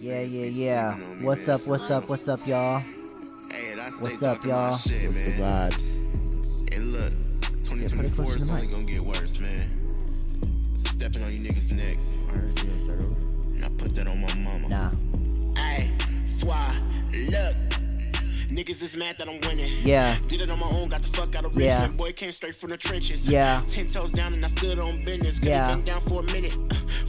Yeah. What's up, y'all? What's up, y'all? What's the vibes? And look, 2024 is only gonna get worse, man. Stepping on you niggas' necks. And I put that on my mama. Nah. Ayy, look. Niggas is mad that I'm winning. Yeah. Did it on my own, got the fuck out of Richmond. Boy came straight from the trenches. Yeah. 10 toes down and I stood on business. Could Yeah. been down for a minute.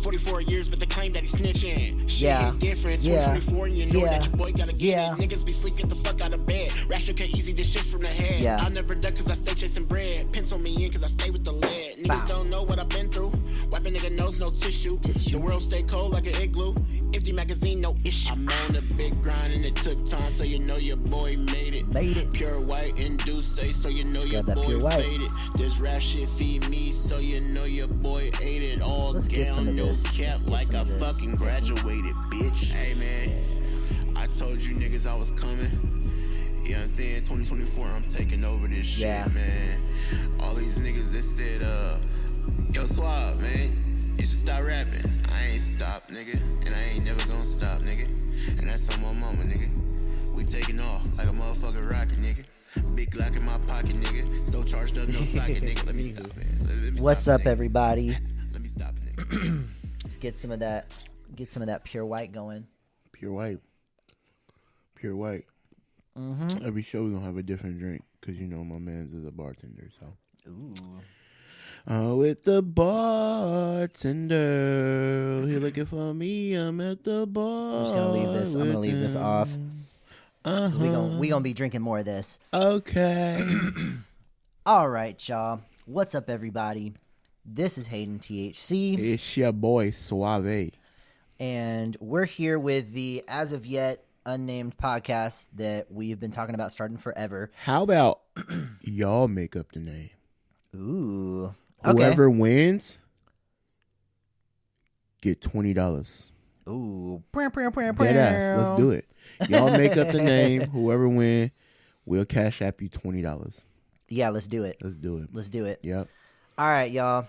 44 years, but they claim that he's snitching. Shit ain't different. Yeah. 2024 and you know Yeah. that your boy gotta get it. Niggas be sleep, get the fuck out of bed. Rash okay, easy, this shit from the head. Yeah. I'll never duck cause I stay chasing bread. Pencil me in cause I stay with the lead. Niggas don't know what I've been through. Wiping nigga nose, no tissue. The world stay cold like an igloo. Empty magazine, no issue. I'm on a big grind and it took time, so you know your boy made it. Pure white and do say, so you know your boy faded. This rap shit feed me, so you know your boy ate it. All gown, no cap, like I fucking graduated, bitch. Hey man, I told you niggas I was coming. You know what I'm saying? 2024, I'm taking over this shit, man. All these niggas that said, yo, Suave, man, you should stop rapping. I ain't stopped, nigga, and I ain't never gonna stop, nigga. And that's on my mama, nigga. We taking off like a motherfucking rocket, nigga. Big Glock in my pocket, nigga. So charged up, no socket, nigga. Let me stop, man. Let me What's stop, up, nigga. everybody? Let me stop, nigga. Let's get some of that pure white going. Pure white. Mm-hmm. Every show we're gonna have a different drink because you know my man's is a bartender. So with the bartender, he looking for me. I'm at the bar. I'm just gonna leave this. I'm gonna leave this off. We gonna be drinking more of this. Okay. All right, y'all. What's up, everybody? This is Hayden THC. It's your boy Suavee. And we're here with the as of yet unnamed podcast that we've been talking about starting forever. How about y'all make up the name? Ooh. Okay. Whoever wins get $20. Ooh. Dead ass. Let's do it. Y'all make up the name. Whoever win, we'll cash app you $20. Yeah, let's do it. Let's do it. Let's do it. Yep. All right, y'all.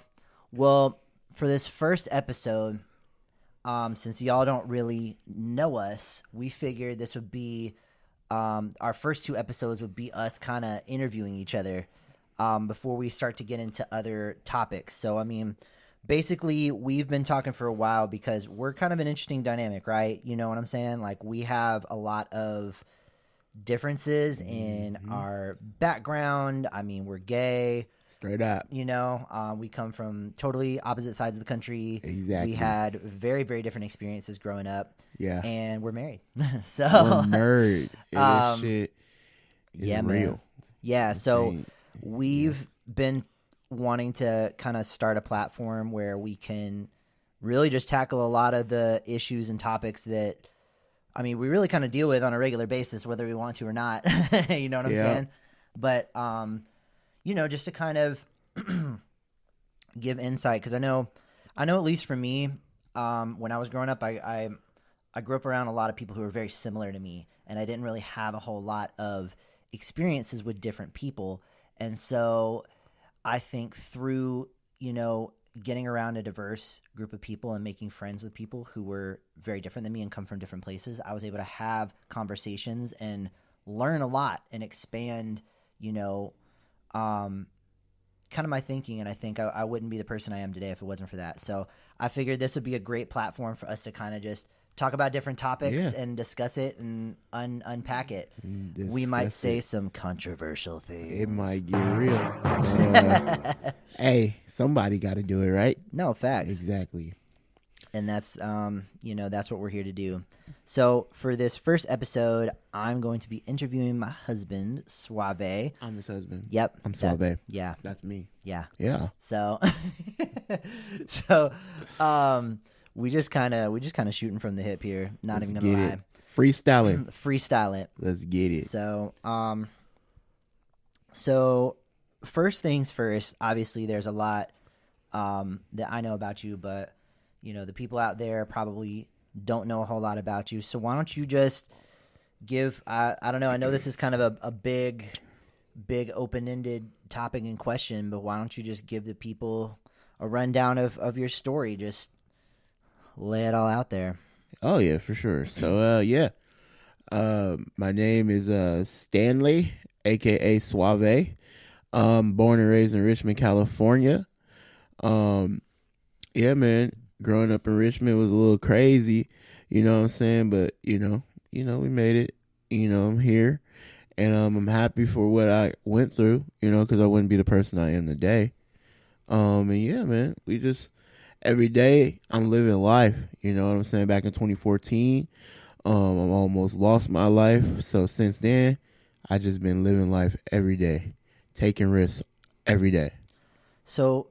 Well, for this first episode, since y'all don't really know us, we figured this would be our first two episodes would be us kind of interviewing each other before we start to get into other topics. So, I mean, basically, we've been talking for a while because we're kind of an interesting dynamic, right? You know what I'm saying? Like, we have a lot of differences in our background. I mean, we're gay. Straight up. You know, we come from totally opposite sides of the country. Exactly. We had very, very different experiences growing up. Yeah. And we're married. So we're married. This shit is yeah, real. man. Yeah. So Insane. we've been wanting to kind of start a platform where we can really just tackle a lot of the issues and topics that, I mean, we really kind of deal with on a regular basis, whether we want to or not. You know what I'm saying? But, you know, just to kind of give insight, because I know at least for me, when I was growing up, I grew up around a lot of people who were very similar to me, and I didn't really have a whole lot of experiences with different people. And so I think through, you know, getting around a diverse group of people and making friends with people who were very different than me and come from different places, I was able to have conversations and learn a lot and expand, you know, kind of my thinking. And I think I wouldn't be the person I am today if it wasn't for that. So I figured this would be a great platform for us to kind of just talk about different topics and discuss it and unpack it. We might say some controversial things. It might get real. Hey, somebody got to do it, right? No, facts. Exactly. And that's, you know, that's what we're here to do. So for this first episode, I'm going to be interviewing my husband, Suavee. I'm his husband. Yep. I'm Suavee. Yeah. That's me. Yeah. Yeah. So, we just kind of shooting from the hip here. Not even gonna lie. Freestyling. Freestyle it. Let's get it. So first things first, obviously there's a lot that I know about you, but you know, the people out there probably don't know a whole lot about you. So why don't you just give, I don't know, I know this is kind of a big open-ended topic and question, but why don't you just give the people a rundown of your story? Just lay it all out there. Oh yeah, for sure. So yeah. My name is Stanley, aka Suavee. Born and raised in Richmond, California. Um, yeah, man. Growing up in Richmond was a little crazy, you know what I'm saying? But we made it. I'm here, and I'm happy for what I went through, because I wouldn't be the person I am today. And yeah, man, we just every day I'm living life. You know what I'm saying? Back in 2014, I'm almost lost my life. So since then, I just been living life every day, taking risks every day. So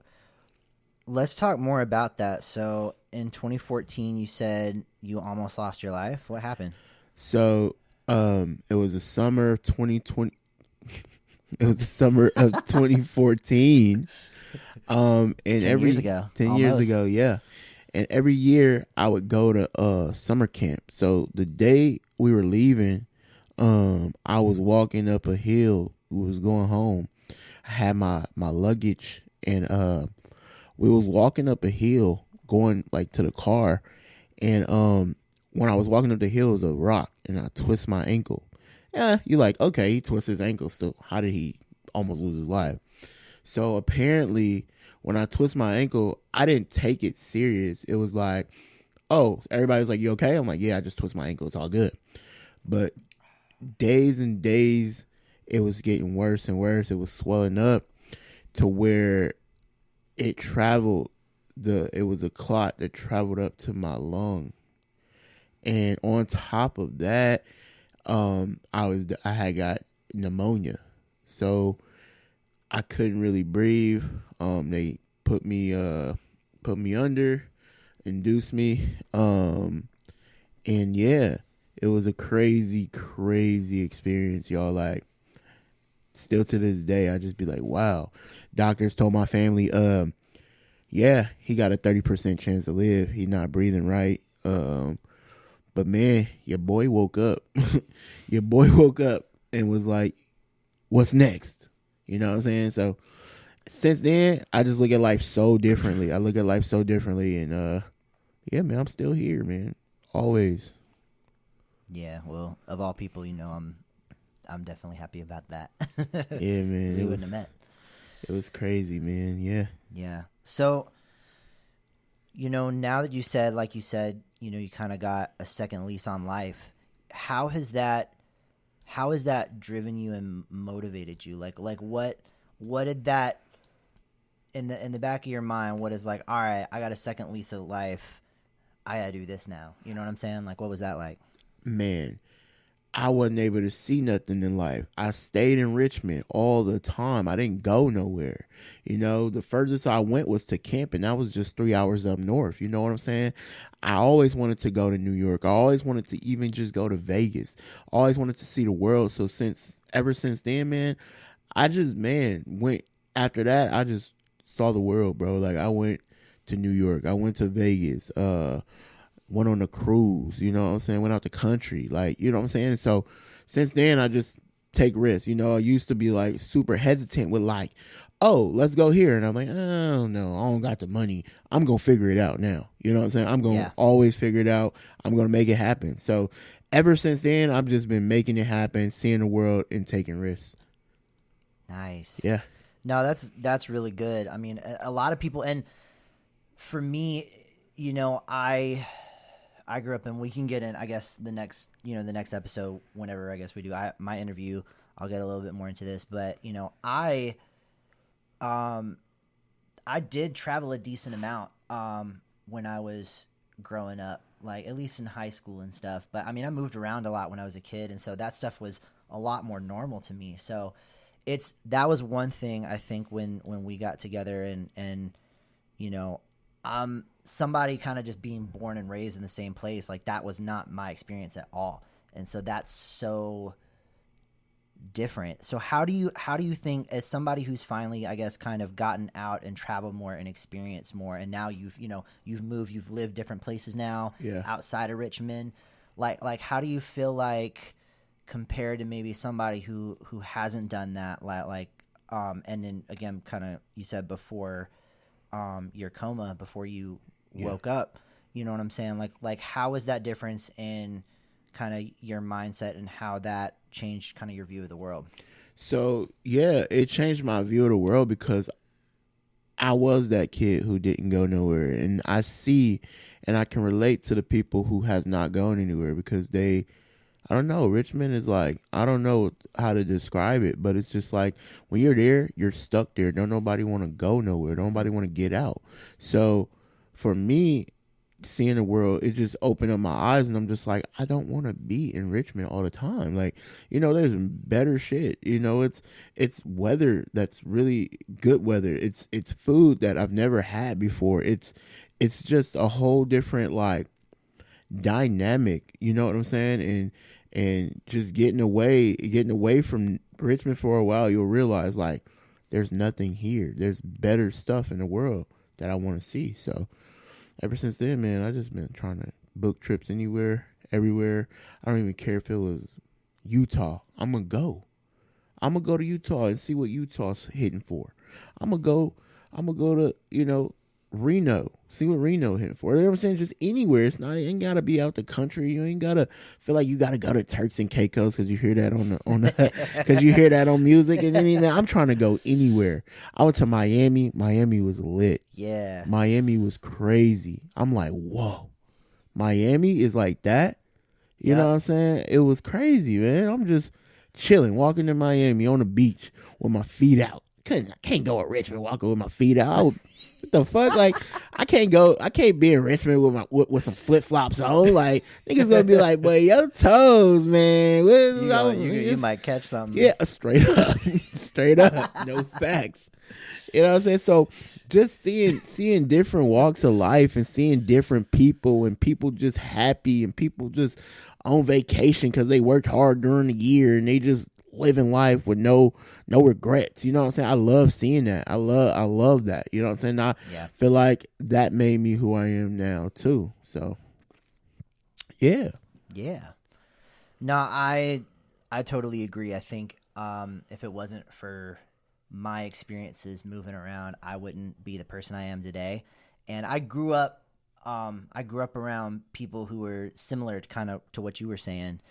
let's talk more about that. So in 2014, you said you almost lost your life. What happened? So it was the summer of 2020. It was the summer of 2014. And 10 every years ago. 10 Almost. years ago, yeah. And every year I would go to summer camp. So the day we were leaving, I was walking up a hill. We was going home. I had my luggage, and we was walking up a hill going like to the car. And when I was walking up the hill, it was a rock, and I twist my ankle. Yeah, you're like, okay, he twisted his ankle. So how did he almost lose his life? So apparently, when I twist my ankle, I didn't take it serious. It was like, oh, everybody's like, you okay? I'm like, yeah, I just twist my ankle. It's all good. But days and days, it was getting worse and worse. It was swelling up to where it traveled. It was a clot that traveled up to my lung. And on top of that, I had got pneumonia. So I couldn't really breathe. They put me under, induced me. And yeah, it was a crazy, crazy experience, y'all. Like, still to this day, I just be like, wow. Doctors told my family, yeah, he got a 30% chance to live. He's not breathing right. But man, your boy woke up. Your boy woke up and was like, what's next? You know what I'm saying? So since then, I just look at life so differently. And yeah, man, I'm still here, man. Always. Yeah, well, of all people, I'm definitely happy about that. Yeah, man. We wouldn't have met. It was crazy, man. Yeah. Yeah. So, now that you said, you kind of got a second lease on life, how has that driven you and motivated you? Like what did that in the back of your mind? What is like, all right, I got a second lease of life. I gotta do this now. You know what I'm saying? Like, what was that like? Man, I wasn't able to see nothing in life. I stayed in Richmond all the time. I didn't go nowhere. The furthest I went was to camp, and that was just 3 hours up north. You know what I'm saying? I always wanted to go to New York. I always wanted to even just go to Vegas. I always wanted to see the world. So ever since then, man, I just, went after that. I just saw the world, bro. Like, I went to New York. I went to Vegas. Went on a cruise, you know what I'm saying? Went out the country, like, you know what I'm saying? So since then, I just take risks. I used to be like super hesitant with like, oh, let's go here. And I'm like, oh, no, I don't got the money. I'm going to figure it out now. You know what I'm saying? I'm going to always figure it out. I'm going to make it happen. So ever since then, I've just been making it happen, seeing the world and taking risks. Nice. Yeah. No, that's really good. I mean, a lot of people, and for me, I grew up, and we can get in, I guess, the next episode, whenever I guess we do my interview, I'll get a little bit more into this. But, I did travel a decent amount when I was growing up, like at least in high school and stuff. But I mean, I moved around a lot when I was a kid, and so that stuff was a lot more normal to me. So that was one thing I think when we got together, and somebody kind of just being born and raised in the same place, like that was not my experience at all. And so that's so different. So how do you think, as somebody who's finally, I guess, kind of gotten out and traveled more and experienced more, and now you've moved, you've lived different places now outside of Richmond, like how do you feel like compared to maybe somebody who hasn't done that, and then again, kind of, you said before your coma, before you woke up, You know what I'm saying? Like how was that difference in kind of your mindset and how that changed kind of your view of the world? So yeah, it changed my view of the world because I was that kid who didn't go nowhere, and I see and I can relate to the people who has not gone anywhere because I don't know, Richmond is like, I don't know how to describe it, but it's just like when you're there, you're stuck there. Don't nobody want to go nowhere. Don't nobody want to get out. So for me, seeing the world, it just opened up my eyes, and I'm just like, I don't want to be in Richmond all the time. Like, there's better shit. It's weather that's really good weather. It's food that I've never had before. It's just a whole different like dynamic. You know what I'm saying? And just getting away from Richmond for a while, you'll realize like there's nothing here. There's better stuff in the world that I want to see. So ever since then, man, I just been trying to book trips anywhere, everywhere. I don't even care if it was Utah. I'm gonna go to Utah and see what Utah's hitting for. I'm gonna go to, Reno. See what Reno hitting for. You know what I'm saying? Just anywhere. It ain't gotta be out the country. You ain't gotta feel like you gotta go to Turks and Caicos because you hear that because you hear that on music. And then I'm trying to go anywhere. I went to Miami. Miami was lit. Yeah. Miami was crazy. I'm like, whoa. Miami is like that. You know what I'm saying? It was crazy, man. I'm just chilling, walking in Miami on the beach with my feet out. I can't go to Richmond walking with my feet out. What the fuck? Like, I can't be in Richmond with some flip flops on. Like, niggas gonna be like, boy, your toes, man. You might catch something. Yeah, straight up. No facts. You know what I'm saying? So just seeing different walks of life and seeing different people and people just happy and people just on vacation because they worked hard during the year and they just living life with no regrets. You know what I'm saying? I love seeing that. I love that. You know what I'm saying? I feel like that made me who I am now too. So yeah. Yeah. No, I totally agree. I think if it wasn't for my experiences moving around, I wouldn't be the person I am today. And I grew up around people who were similar to what you were saying.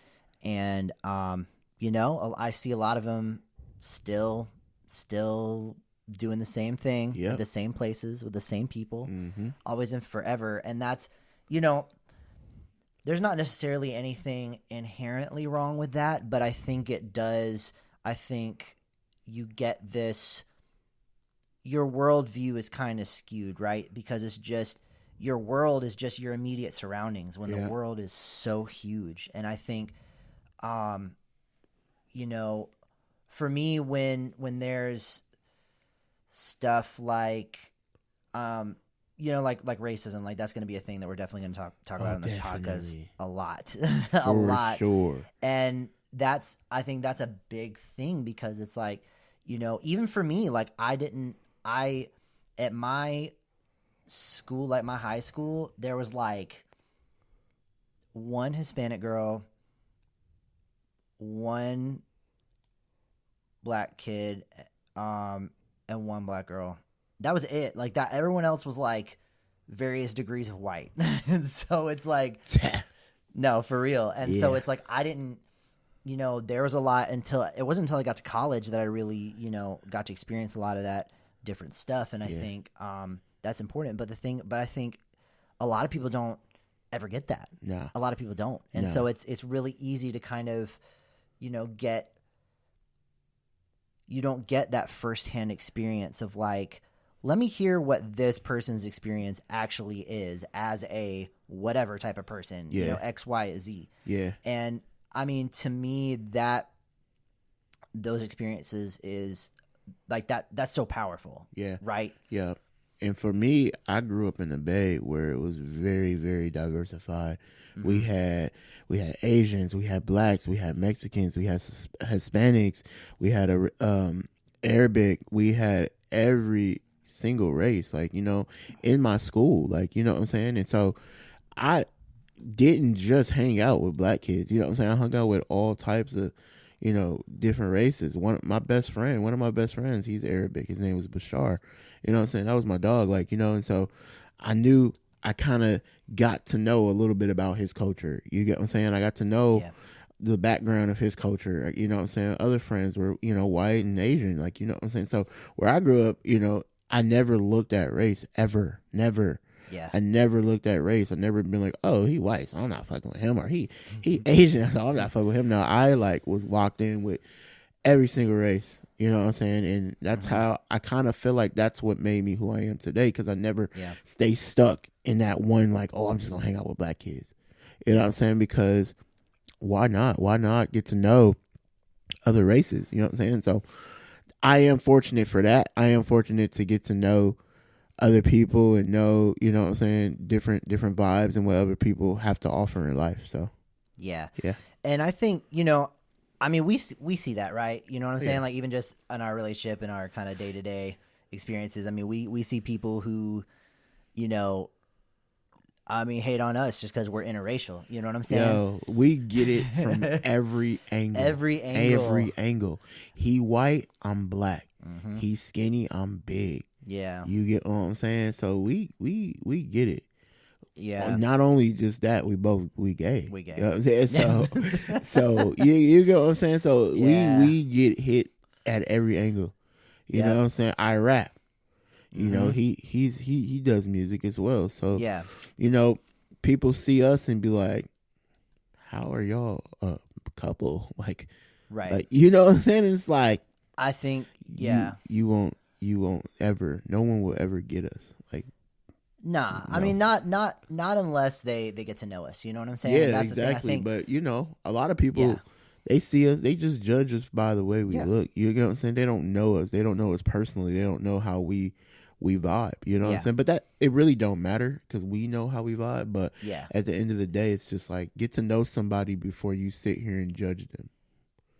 And I see a lot of them still doing the same thing, the same places with the same people, always and forever. And that's, there's not necessarily anything inherently wrong with that, but I think it does. I think you get this, your worldview is kind of skewed, right? Because it's just, your world is just your immediate surroundings when the world is so huge. And I think, for me, when there's stuff like, like racism, like that's going to be a thing that we're definitely going to talk about on this podcast a lot, a lot. Sure. And I think that's a big thing because it's like, even for me, like at my school, like my high school, there was like one Hispanic girl, one black kid, and one black girl. That was it. Like that, everyone else was like various degrees of white. And so it's like, no, for real. And so it's like, I didn't, there was a lot it wasn't until I got to college that I really, got to experience a lot of that different stuff. And I think, that's important. But I think a lot of people don't ever get that. Yeah. A lot of people don't. And so it's really easy to kind of, you don't get that firsthand experience of like, let me hear what this person's experience actually is as a whatever type of person, X, Y, Z. Yeah. And I mean, to me, those experiences is like that's so powerful. Yeah. Right. Yeah. And for me, I grew up in the Bay where it was very, very diversified. Mm-hmm. We had Asians, we had blacks, we had Mexicans, we had Hispanics, we had Arabic, we had every single race, like, in my school, like, you know what I'm saying? And so I didn't just hang out with black kids, you know what I'm saying? I hung out with all types of, different races. One of my best friends, he's Arabic. His name was Bashar. You know what I'm saying? That was my dog, like, and so I knew I kind of got to know a little bit about his culture. You get what I'm saying? I got to know the background of his culture. You know what I'm saying? Other friends were, you know, white and Asian, like, you know what I'm saying? So where I grew up, you know, I never looked at race ever. Never. Yeah. I never looked at race. I never been like, oh, he white, so I'm not fucking with him, or he Asian, so I'm not fucking with him. No, I like was locked in with every single race. You know what I'm saying? And that's how I kind of feel like that's what made me who I am today, because I never stay stuck in that one, like, oh, I'm just gonna hang out with black kids. You know what I'm saying? Because why not? Why not get to know other races? You know what I'm saying? So I am fortunate for that. I am fortunate to get to know other people and know, you know what I'm saying, different vibes and what other people have to offer in life. So yeah. Yeah. And I think, you know, I mean, we see that, right? You know what I'm saying? Like, even just in our relationship and our kind of day-to-day experiences, I mean, we see people who, you know, I mean, hate on us just because we're interracial. You know what I'm saying? Yo, we get it from every angle. Every angle. He white, I'm black. He's skinny, I'm big. Yeah. You get what I'm saying? So we get it. Yeah. Not only just that, we gay. We gay. You know what I'm saying? So you get what I'm saying? So we get hit at every angle. You know what I'm saying? I rap. You know, he does music as well. So you know, people see us and be like, how are y'all a couple? Like, right. Like, you know what I'm saying? It's like, I think you won't ever, no one will ever get us. Like, nah, no. I mean, not unless they get to know us. You know what I'm saying? Yeah, that's exactly. The thing, I think, but you know, a lot of people, they see us, they just judge us by the way we look. You know what I'm saying? They don't know us. They don't know us personally. They don't know how we vibe. You know what I'm saying? But that, it really don't matter, because we know how we vibe. But at the end of the day, it's just like, get to know somebody before you sit here and judge them.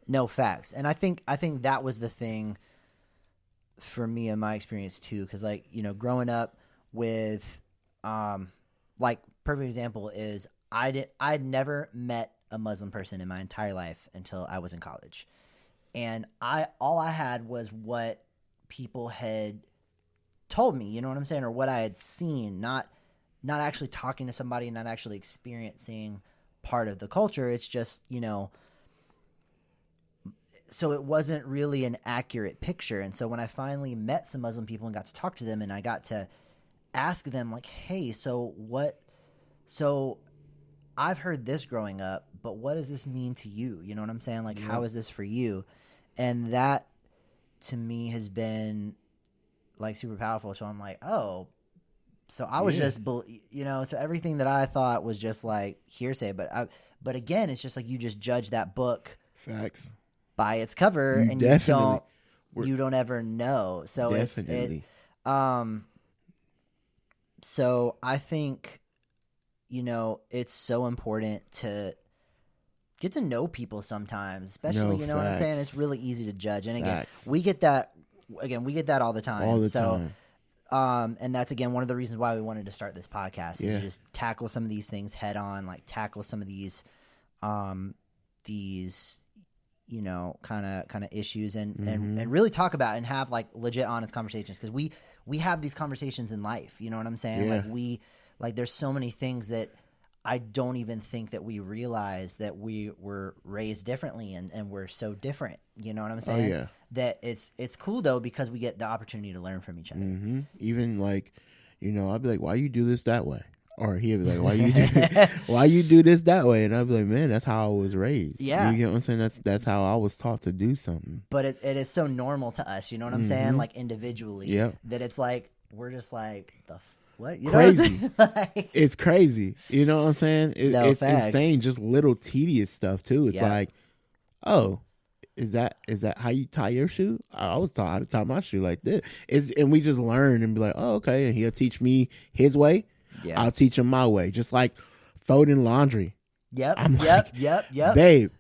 No, facts. And I think that was the thing for me in my experience too, because, like, you know, growing up with, like, perfect example is I'd never met a Muslim person in my entire life until I was in college, and all I had was what people had told me, you know what I'm saying, or what I had seen, not actually talking to somebody, not actually experiencing part of the culture. It's just, you know, so it wasn't really an accurate picture. And so when I finally met some Muslim people and got to talk to them, and I got to ask them, like, hey, so I've heard this growing up, but what does this mean to you? You know what I'm saying? Like, how is this for you? And that to me has been, like, super powerful. So I'm like, oh, so I was just, you know, so everything that I thought was just like hearsay, but again, it's just like, you just judge that book. Facts. By its cover, and you don't ever know. So definitely. So I think, you know, it's so important to get to know people sometimes, especially, you know what I'm saying? It's really easy to judge. And again, we get that all the time. All the time. And that's, again, one of the reasons why we wanted to start this podcast, is to just tackle some of these things head on, like tackle some of these, you know, kind of issues, and really talk about and have, like, legit honest conversations, because we have these conversations in life. You know what I'm saying? Like there's so many things that I don't even think that we realize that we were raised differently, and we're so different. You know what I'm saying? Oh, yeah. That it's cool though, because we get the opportunity to learn from each other. Even, like, you know, I'd be like, why you do this that way? Or he'd be like, why you do this that way? And I'd be like, man, that's how I was raised. Yeah. You get what I'm saying? That's how I was taught to do something. But it is so normal to us, you know what I'm saying? Like, individually. Yeah. That it's like, we're just like, what? You crazy. Know what I'm like, it's crazy. You know what I'm saying? It's facts. insane. Just little tedious stuff too. It's like, oh, is that how you tie your shoe? I was taught how to tie my shoe like this. And we just learn and be like, oh, okay. And he'll teach me his way. Yeah. I'll teach him my way. Just like folding laundry. Yep. Yep. Babe,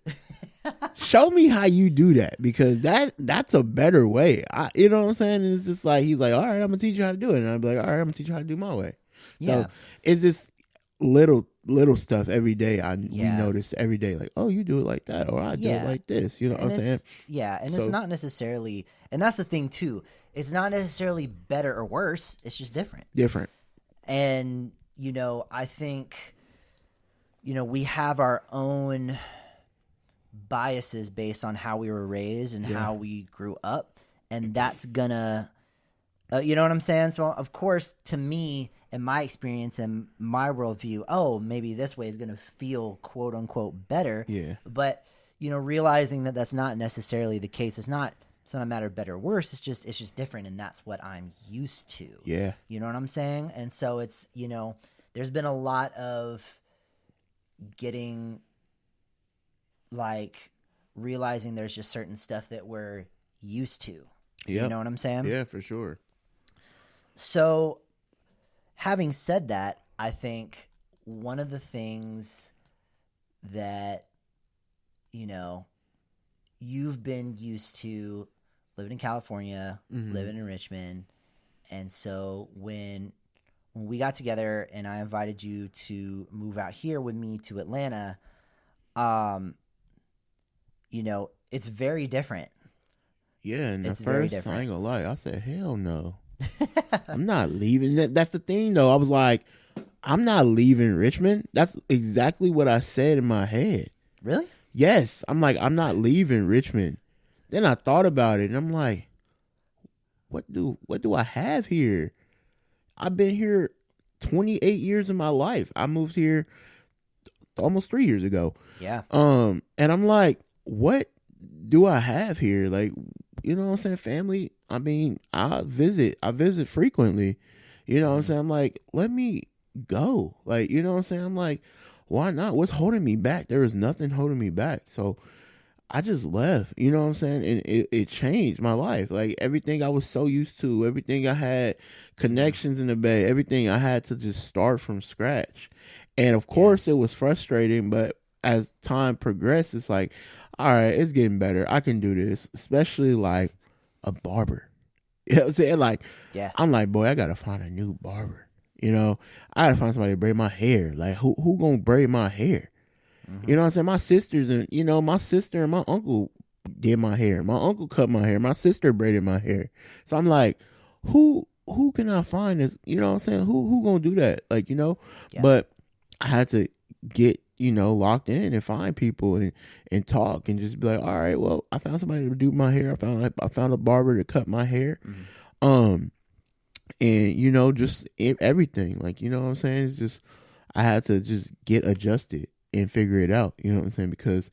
show me how you do that, because that's a better way. You know what I'm saying? And it's just like, he's like, all right, I'm gonna teach you how to do it. And I'll be like, all right, I'm gonna teach you how to do my way. So it's just little stuff every day. We notice every day, like, oh, you do it like that, or I do it like this. You know what I'm saying? Yeah, and it's not necessarily, and that's the thing too. It's not necessarily better or worse. It's just different. Different. And, you know, I think, you know, we have our own biases based on how we were raised and how we grew up, and that's gonna, you know what I'm saying? So, of course, to me, in my experience and my worldview, oh, maybe this way is gonna feel quote unquote better. Yeah. But you know, realizing that that's not necessarily the case. It's not a matter of better or worse. It's just different, and that's what I'm used to. Yeah. You know what I'm saying? And so it's, you know, there's been a lot of getting, like, realizing there's just certain stuff that we're used to. Yep. You know what I'm saying? Yeah, for sure. So, having said that, I think one of the things that, you know, you've been used to living in California, living in Richmond, and so when we got together and I invited you to move out here with me to Atlanta, you know, it's very different. Yeah, and It's at very first, different. I ain't gonna lie, I said, hell no. I'm not leaving. That's the thing, though. I was like, I'm not leaving Richmond. That's exactly what I said in my head. Really? Yes. I'm like, I'm not leaving Richmond. Then I thought about it, and I'm like, what do I have here? I've been here 28 years of my life. I moved here almost 3 years ago. Yeah. And I'm like, what do I have here? Like, you know what I'm saying? Family. I mean, I visit frequently. You know what I'm saying? I'm like, let me go. Like, you know what I'm saying? I'm like, why not? What's holding me back? There was nothing holding me back. So I just left, you know what I'm saying? And it changed my life. Like, everything I was so used to, everything I had, connections in the Bay, everything I had to just start from scratch. And of course it was frustrating, but as time progressed, it's like, all right, it's getting better. I can do this, especially like a barber. You know what I'm saying? Like, I'm like, boy, I got to find a new barber. You know, I got to find somebody to braid my hair. Like, who going to braid my hair? You know what I'm saying? My sisters and, you know, my sister and my uncle did my hair. My uncle cut my hair. My sister braided my hair. So I'm like, who can I find this? You know what I'm saying? Who gonna do that? Like, you know, but I had to get, you know, locked in and find people and talk and just be like, all right, well, I found somebody to do my hair. I found a barber to cut my hair. And, you know, just everything. Like, you know what I'm saying? It's just, I had to just get adjusted and figure it out. You know what I'm saying? Because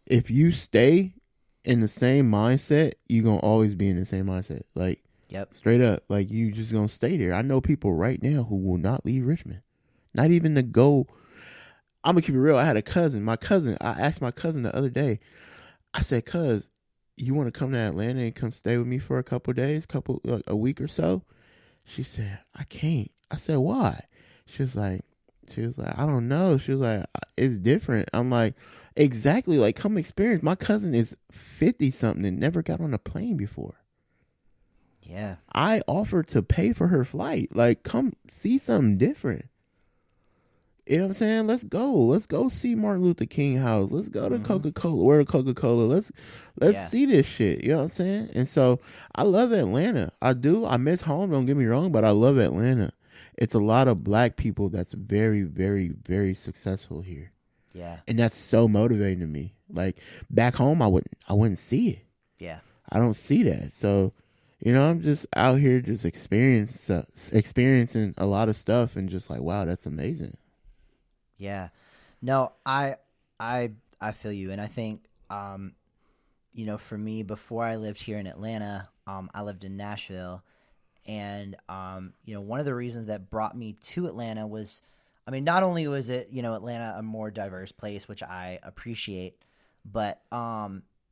if you stay in the same mindset, you're going to always be in the same mindset. Like, straight up. Like, you just going to stay there. I know people right now who will not leave Richmond. Not even to go. I'm going to keep it real. I had a cousin. I asked my cousin the other day. I said, cuz, you want to come to Atlanta and come stay with me for a couple of days, a week or so? She said, I can't. I said, why? She was like, I don't know. She was like, it's different. I'm like, exactly. Like, come experience. My cousin is 50 something and never got on a plane before. Yeah. I offered to pay for her flight. Like, come see something different. You know what I'm saying? Let's go. Let's go see Martin Luther King House. Let's go to Coca-Cola. Where to Coca-Cola? Let's see this shit. You know what I'm saying? And so I love Atlanta. I do. I miss home. Don't get me wrong, but I love Atlanta. It's a lot of black people that's very, very, very successful here. Yeah. And that's so motivating to me. Like, back home, I wouldn't see it. Yeah. I don't see that. So, you know, I'm just out here just experiencing a lot of stuff and just like, wow, that's amazing. Yeah. No, I feel you. And I think, you know, for me, before I lived here in Atlanta, I lived in Nashville. And, you know, one of the reasons that brought me to Atlanta was, I mean, not only was it, you know, Atlanta a more diverse place, which I appreciate, but,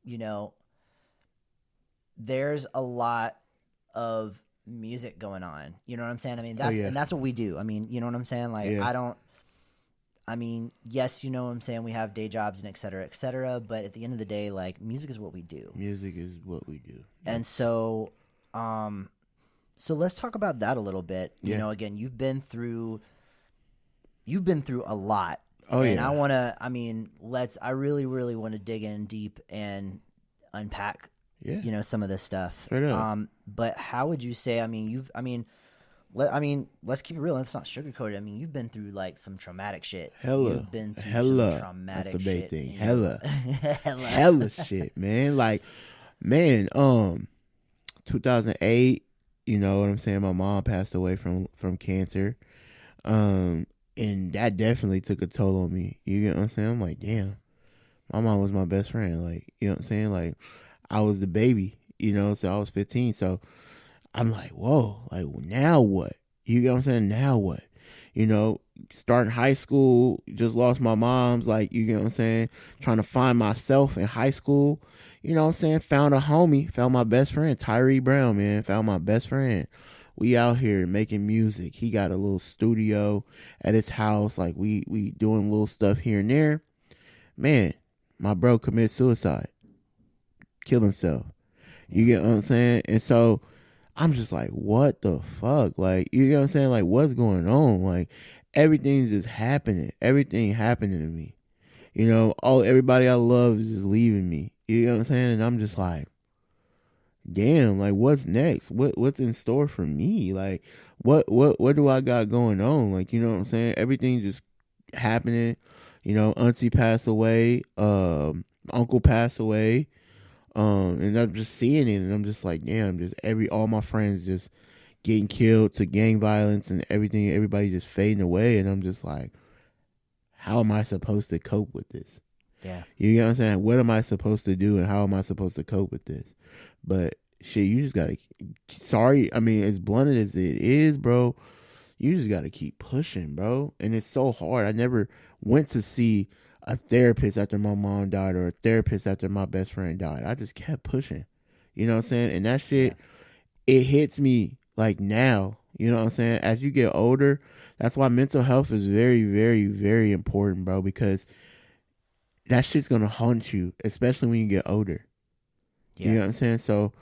you know, there's a lot of music going on. You know what I'm saying? I mean, and that's what we do. I mean, you know what I'm saying? Like, I mean, yes, you know what I'm saying? We have day jobs and et cetera, but at the end of the day, like, music is what we do. Music is what we do. And so, so let's talk about that a little bit. You know, again, you've been through a lot. Oh, and yeah. I really, really want to dig in deep and unpack, you know, some of this stuff. Straight up. But how would you say, let's keep it real. Let's not sugarcoat it. I mean, you've been through like some traumatic shit. Hella. You've been through Hella. some traumatic That's the big shit. thing. You know? Hella shit, man. Like, man, 2008, you know what I'm saying? My mom passed away from cancer. And that definitely took a toll on me. You get what I'm saying? I'm like, damn, my mom was my best friend. Like, you know what I'm saying? Like, I was the baby, you know, so I was 15. So I'm like, whoa, like, now what? You get what I'm saying? Now what? You know, starting high school, just lost my mom's, like, you get what I'm saying? Trying to find myself in high school, you know what I'm saying? Found a homie, found my best friend, Tyree Brown, man, found my best friend. We out here making music. He got a little studio at his house, like, we doing little stuff here and there. Man, my bro committed suicide, killed himself. You get what I'm saying? And so I'm just like, what the fuck? Like, you know what I'm saying? Like, what's going on? Like, everything's just happening. Everything happening to me. You know, everybody I love is just leaving me. You know what I'm saying? And I'm just like, damn, like, what's next? What's in store for me? Like, what do I got going on? Like, you know what I'm saying? Everything just happening. You know, auntie passed away, uncle passed away. And I'm just seeing it, and I'm just like, damn, just all my friends just getting killed to gang violence and everything, everybody just fading away, and I'm just like, how am I supposed to cope with this? Yeah. You know what I'm saying? What am I supposed to do, and how am I supposed to cope with this? But shit, you just gotta, sorry, I mean, as blunt as it is, bro, you just gotta keep pushing, bro. And it's so hard. I never went to see a therapist after my mom died, or a therapist after my best friend died. I just kept pushing. You know what I'm saying? And that shit, it hits me like now. You know what I'm saying? As you get older, that's why mental health is very, very, very important, bro, because that shit's going to haunt you, especially when you get older. Yeah. You know what I'm saying? So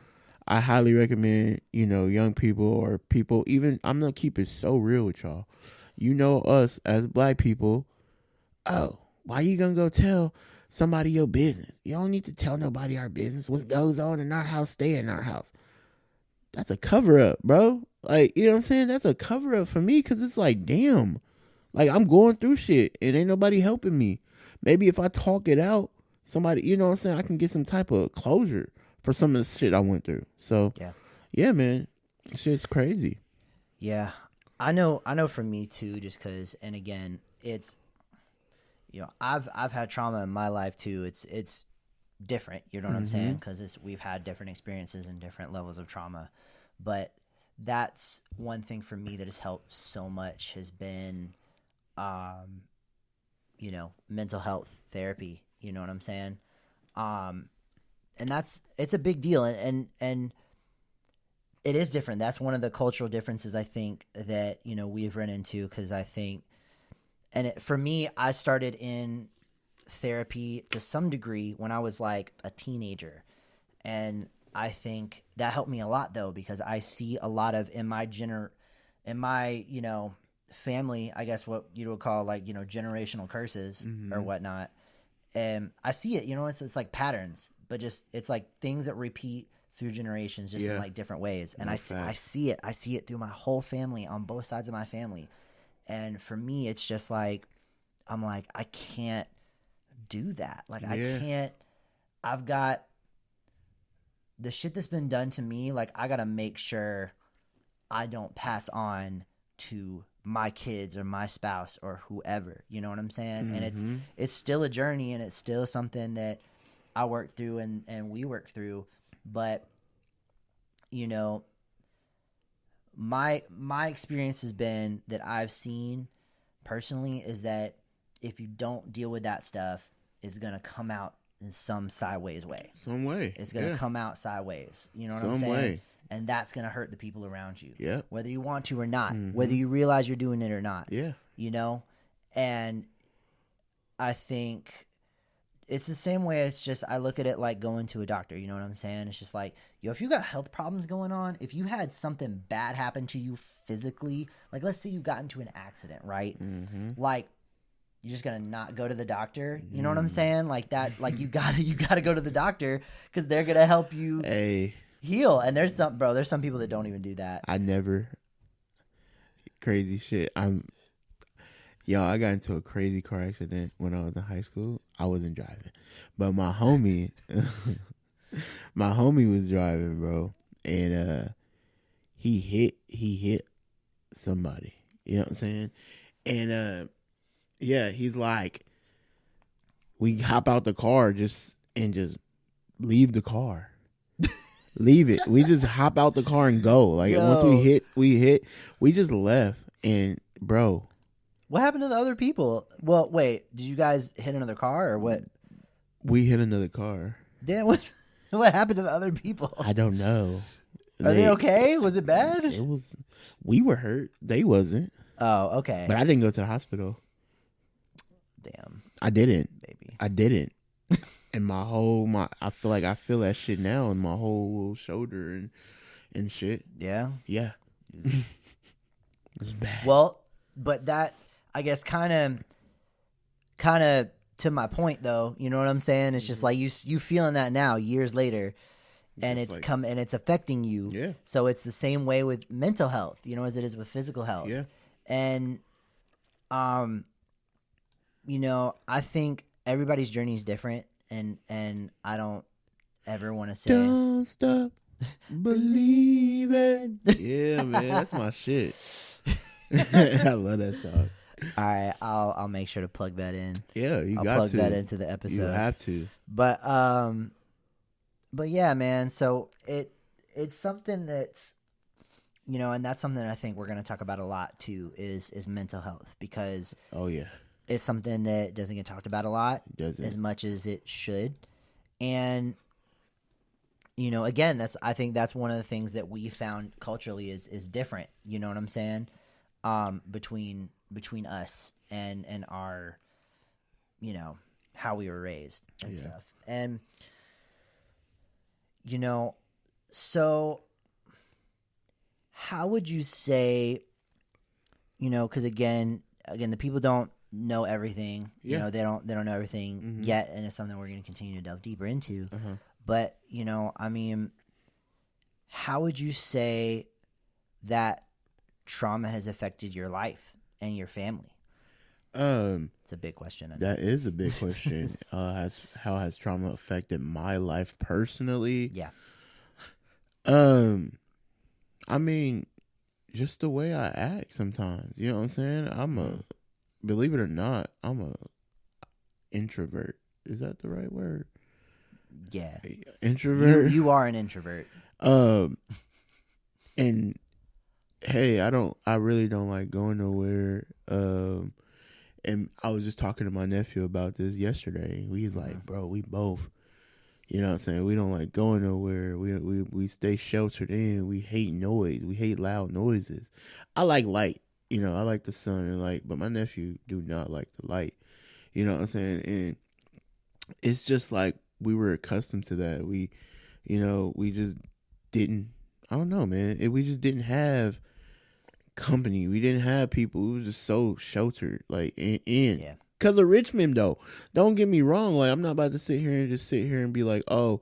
I highly recommend, you know, young people or people, even, I'm going to keep it so real with y'all. You know us as black people, why you gonna go tell somebody your business? You don't need to tell nobody our business. What goes on in our house, stay in our house. That's a cover up, bro. Like, you know what I'm saying? That's a cover up for me, because it's like, damn, like, I'm going through shit and ain't nobody helping me. Maybe if I talk it out, somebody, you know what I'm saying, I can get some type of closure for some of the shit I went through. So yeah, man, shit's crazy. Yeah, I know for me too, just because, and again, it's, you know, I've had trauma in my life too. It's different, you know what I'm saying? Because we've had different experiences and different levels of trauma. But that's one thing for me that has helped so much has been, you know, mental health therapy. You know what I'm saying? And it's a big deal, and it is different. That's one of the cultural differences I think that, you know, we've run into, because I think. And for me, I started in therapy to some degree when I was like a teenager. And I think that helped me a lot, though, because I see a lot of in my, you know, family, I guess what you would call like, you know, generational curses or whatnot. And I see it, you know, it's like patterns, but just it's like things that repeat through generations, just in like different ways. And I see it through my whole family, on both sides of my family. And for me, it's just like, I'm like, I can't do that. Like, I can't, I've got the shit that's been done to me. Like, I got to make sure I don't pass on to my kids or my spouse or whoever, you know what I'm saying? And it's still a journey, and it's still something that I work through and we work through. But, you know, my experience has been that I've seen personally is that if you don't deal with that stuff, it's going to come out in some sideways way. Some way. It's going to come out sideways. You know what I'm saying? Way. And that's going to hurt the people around you. Yeah. Whether you want to or not. Whether you realize you're doing it or not. Yeah. You know? And I think it's the same way. It's just, I look at it like going to a doctor. You know what I'm saying? It's just like, yo, if you got health problems going on, if you had something bad happen to you physically, like let's say you got into an accident, right? Like, you're just gonna not go to the doctor. You know what I'm saying? Like that, like you gotta go to the doctor because they're gonna help you heal. And there's some people that don't even do that. I never crazy shit. I got into a crazy car accident when I was in high school. I wasn't driving, but my homie, my homie was driving, bro, and he hit somebody. You know what I'm saying? And he's like, we hop out the car just leave the car. Leave it. We just hop out the car and go. Like once we hit, we just left. And bro, what happened to the other people? Well, wait, did you guys hit another car or what? We hit another car. Damn, what happened to the other people? I don't know. Are they okay? Was it bad? We were hurt. They wasn't. Oh, okay. But I didn't go to the hospital. Damn. I didn't. Baby. I didn't. And I feel that shit now in my whole shoulder and shit. Yeah. Yeah. It was bad. Well, but that, I guess, kind of to my point though. You know what I'm saying? It's just like you feeling that now years later, and it's and it's affecting you. Yeah. So it's the same way with mental health, you know, as it is with physical health. Yeah. And, you know, I think everybody's journey is different, and I don't ever want to say don't stop believing. Yeah, man, that's my shit. I love that song. All right, I'll make sure to plug that in. Yeah, I'll plug that into the episode. You have to. But yeah, man. So it's something that's, you know, and that's something I think we're going to talk about a lot too is mental health, because it's something that doesn't get talked about a lot as much as it should. And, you know, again, I think that's one of the things that we found culturally is different. You know what I'm saying? Between us and our, you know, how we were raised and stuff. And, you know, so how would you say, you know, because again, the people don't know everything. You know, they don't know everything yet, and it's something we're going to continue to delve deeper into. But, you know, I mean, how would you say that trauma has affected your life and your family? It's a big question. That is a big question. How has trauma affected my life personally? Yeah. I mean, just the way I act sometimes. You know what I'm saying? Believe it or not, I'm a introvert. Is that the right word? Yeah. Introvert? You are an introvert. And hey, I really don't like going nowhere. And I was just talking to my nephew about this yesterday. He's like, bro, we both, you know what I'm saying? We don't like going nowhere. We stay sheltered in. We hate noise. We hate loud noises. I like light. You know, I like the sun and light, but my nephew do not like the light. You know what I'm saying? And it's just like we were accustomed to that. We just didn't, I don't know, man. We just didn't have company. We didn't have people. We were just so sheltered, like in. Yeah. Because of Richmond, though. Don't get me wrong. Like, I'm not about to sit here and be like, oh,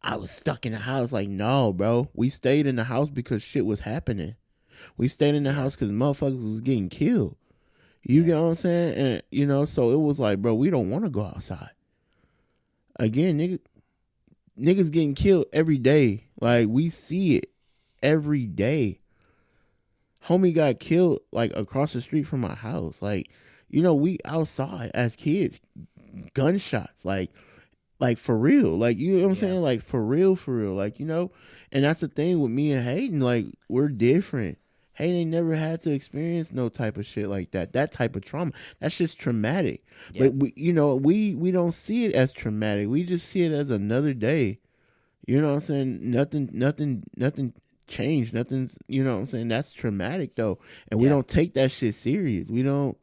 I was stuck in the house. Like, no, bro. We stayed in the house because shit was happening. We stayed in the house because motherfuckers was getting killed. You get what I'm saying? And, you know, so it was like, bro, we don't want to go outside. Again, niggas getting killed every day. Like, we see it every day. Homie got killed, like, across the street from my house. Like, you know, we outside as kids, gunshots, like for real. Like, you know what I'm saying? Like, for real. Like, you know, and that's the thing with me and Hayden. Like, we're different. Hayden ain't never had to experience no type of shit like that. That type of trauma. That's just traumatic. Yeah. But, we don't see it as traumatic. We just see it as another day. You know what I'm saying? Nothing changed. Nothing's, you know what I'm saying? That's traumatic, though. And we don't take that shit serious. We don't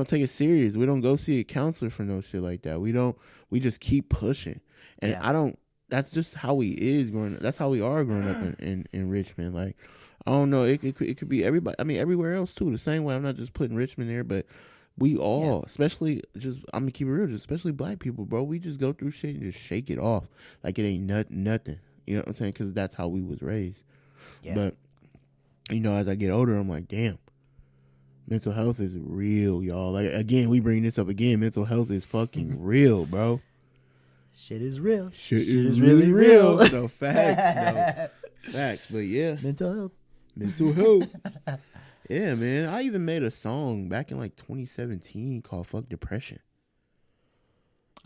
take it serious. We don't go see a counselor for no shit like that. We just keep pushing. And that's just how we is growing up. That's how we are growing up in Richmond. Like, I don't know. It could be everybody. I mean, everywhere else too. The same way. I'm not just putting Richmond there, but we all, especially I'm gonna keep it real, just especially black people, bro. We just go through shit and just shake it off like it ain't nothing. You know what I'm saying? Because that's how we was raised. Yeah. But, you know, as I get older, I'm like, damn. Mental health is real, y'all. Like, again, we bring this up again. Mental health is fucking real, bro. Shit is real. Shit is really real. No, facts. No. Facts. But yeah. Mental health. Yeah, man. I even made a song back in like 2017 called Fuck Depression.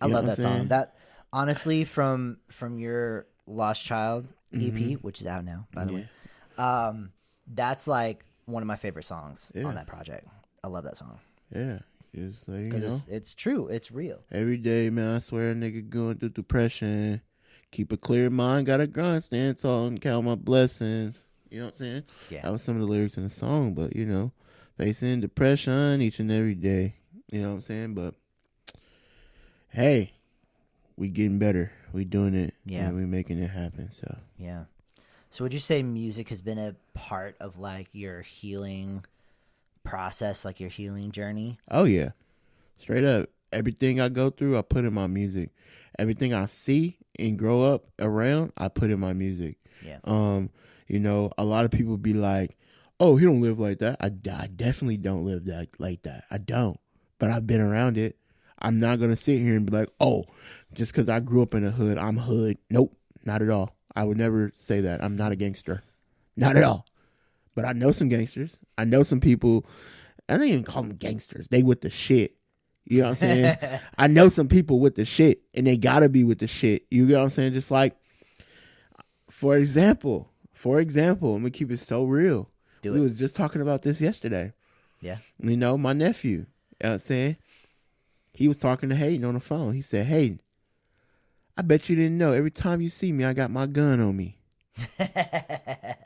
I love that song. That, honestly, from your Lost Child EP, which is out now, by the way, that's like one of my favorite songs on that project. I love that song. Yeah. It's like, because it's true. It's real. Every day, man, I swear a nigga going through depression. Keep a clear mind, got a grind, stand tall and count my blessings. You know what I'm saying? Yeah. That was some of the lyrics in the song, but, facing depression each and every day. You know what I'm saying? But, hey, we getting better. We doing it. Yeah. And we making it happen, so. Yeah. So would you say music has been a part of, like, your healing process, like your healing journey? Oh, yeah. Straight up. Everything I go through, I put in my music. Everything I see and grow up around, I put in my music. Yeah. A lot of people be like, oh, he don't live like that. I definitely don't live like that. I don't. But I've been around it. I'm not going to sit here and be like, oh, just because I grew up in the hood, I'm hood. Nope, not at all. I would never say that. I'm not a gangster. Not at all. But I know some gangsters. I know some people. I don't even call them gangsters. They with the shit. You know what I'm saying? I know some people with the shit, and they got to be with the shit. You know what I'm saying? Just like, for example, I'm going to keep it so real. We was just talking about this yesterday. Yeah. My nephew, you know what I'm saying? He was talking to Hayden on the phone. He said, Hayden, I bet you didn't know. Every time you see me, I got my gun on me.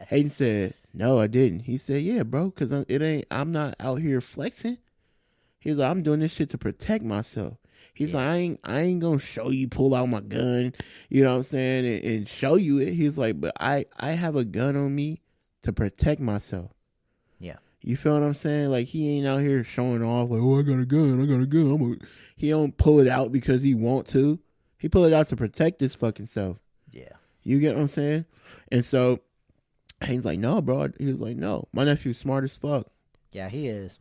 Hayden said, no, I didn't. He said, yeah, bro, because I'm not out here flexing. He's like, I'm doing this shit to protect myself. He's like, I ain't gonna show you, pull out my gun, you know what I'm saying, and show you it. He's like, but I have a gun on me to protect myself. Yeah. You feel what I'm saying? Like, he ain't out here showing off like, oh, I got a gun. He don't pull it out because he want to. He pull it out to protect his fucking self. Yeah. You get what I'm saying? And so he's like, no, bro. He was like, no. My nephew's smart as fuck. Yeah, he is.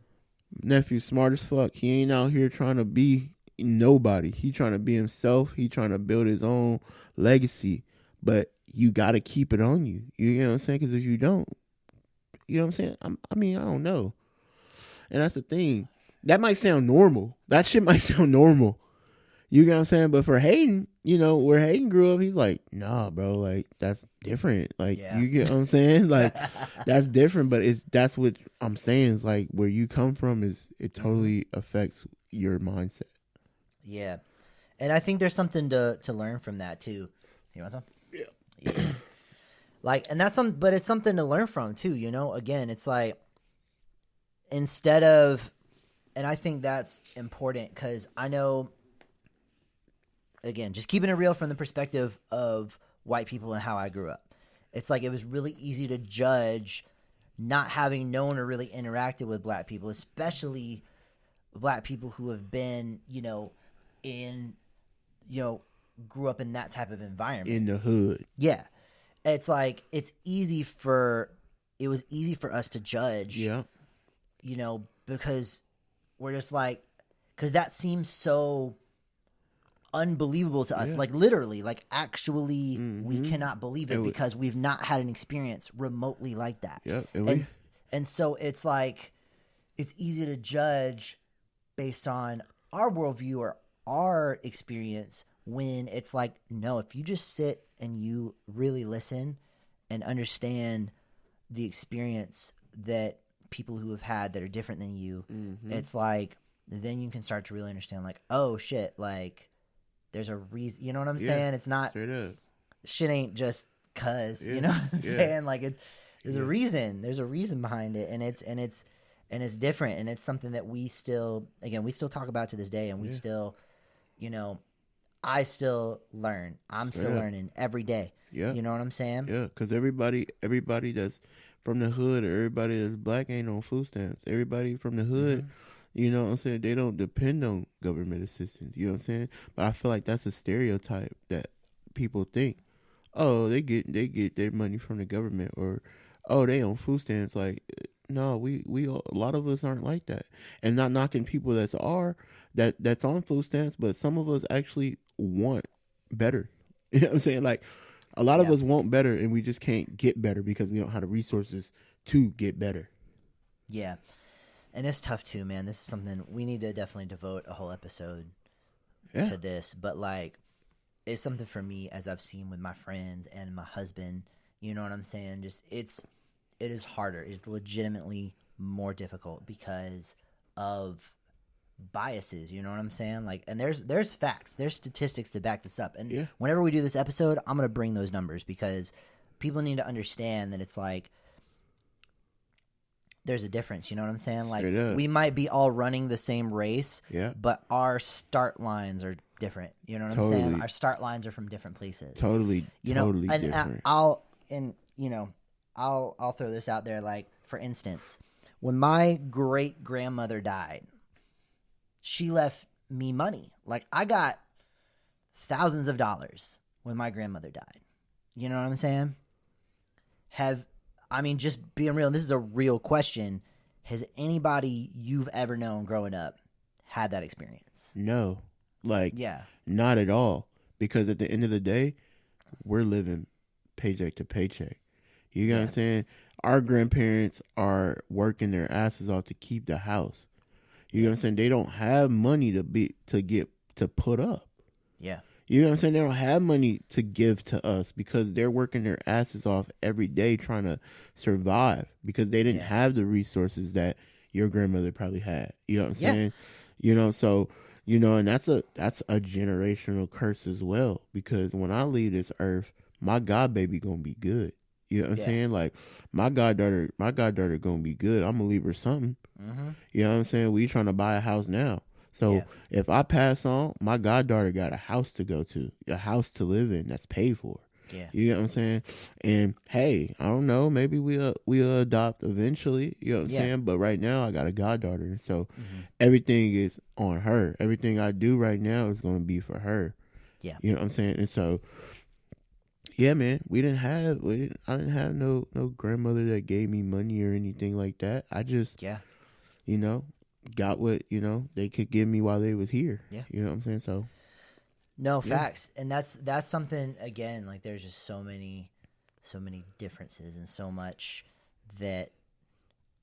Nephew's smart as fuck. He ain't out here trying to be nobody. He trying to be himself. He trying to build his own legacy. But you got to keep it on you. You know what I'm saying? Because if you don't, you know what I'm saying? I don't know. And that's the thing. That might sound normal. That shit might sound normal. You get what I'm saying? But for Hayden, where Hayden grew up, he's like, nah, bro, like, that's different. Like, You get what I'm saying? Like, that's different, but that's what I'm saying is, like, where you come from it totally affects your mindset. Yeah. And I think there's something to learn from that, too. You want some? Yeah. Like, and but it's something to learn from, too, Again, it's like, instead of, and I think that's important because I know, again, just keeping it real from the perspective of white people and how I grew up. It's like it was really easy to judge not having known or really interacted with black people, especially black people who have been, grew up in that type of environment. In the hood. Yeah. It's like it was easy for us to judge. Yeah. Because we're just like, because that seems so unbelievable to us. Like, literally, like, actually, we cannot believe it because we've not had an experience remotely like that. Yeah. And so it's like, it's easy to judge based on our worldview or our experience when it's like, no, if you just sit and you really listen and understand the experience that people who have had that are different than you, it's like, then you can start to really understand, like, oh shit, like, there's a reason, you know what I'm saying? It's not, shit ain't just cuz, you know what I'm saying? Like, there's a reason behind it, and it's different, and it's something that we still talk about to this day, and we still, I still learn. I'm still learning every day. Yeah. You know what I'm saying? Yeah, because everybody that's from the hood or everybody that's black ain't on food stamps. Everybody from the hood, you know what I'm saying, they don't depend on government assistance. You know what I'm saying? But I feel like that's a stereotype that people think, oh, they get their money from the government, or, oh, they on food stamps. Like, No, we a lot of us aren't like that, and not knocking people that's on food stamps, but some of us actually want better. You know what I'm saying? Like a lot of Yeah. us want better, and we just can't get better because we don't have the resources to get better. Yeah. And it's tough too, man. This is something we need to definitely devote a whole episode Yeah, to this. But like, it's something for me as I've seen with my friends and my husband. You know what I'm saying? Just it is harder. It's legitimately more difficult because of biases. You know what I'm saying? Like, and there's facts, there's statistics to back this up. And Yeah. whenever we do this episode, I'm gonna bring those numbers because people need to understand that it's like there's a difference. You know what I'm saying? Like, Straight up. we might be all running the same race, Yeah. but our start lines are different. You know what I'm saying? Totally. Our start lines are from different places. Totally And different. I'll throw this out there. Like, for instance, when my great grandmother died, she left me money. Like, I got thousands of dollars when my grandmother died. You know what I'm saying? Just being real, and this is a real question. Has anybody you've ever known growing up had that experience? No, like, Yeah. not at all. Because at the end of the day, we're living paycheck to paycheck. You know what I'm saying? Our grandparents are working their asses off to keep the house. You know what I'm saying? They don't have money to put up. Yeah. You know what I'm saying? They don't have money to give to us because they're working their asses off every day trying to survive because they didn't have the resources that your grandmother probably had. You know what I'm saying? You know, so, you know, and that's a generational curse as well because when I leave this earth, my god baby gonna be good. You know what I'm saying? Like my goddaughter gonna be good. I'm gonna leave her something. Mm-hmm. You know what I'm saying? We trying to buy a house now. So if I pass on, my goddaughter got a house to go to, a house to live in that's paid for. Yeah. You know what I'm saying? And hey, I don't know, maybe we'll adopt eventually. You know what I'm saying? But right now I got a goddaughter, so everything is on her. Everything I do right now is going to be for her. Yeah. You know what I'm saying? And so, yeah, man, I didn't have no grandmother that gave me money or anything like that. I just, you know, got what, you know, they could give me while they was here. Yeah. You know what I'm saying? So No, facts. And that's something, again, like there's just so many differences and so much that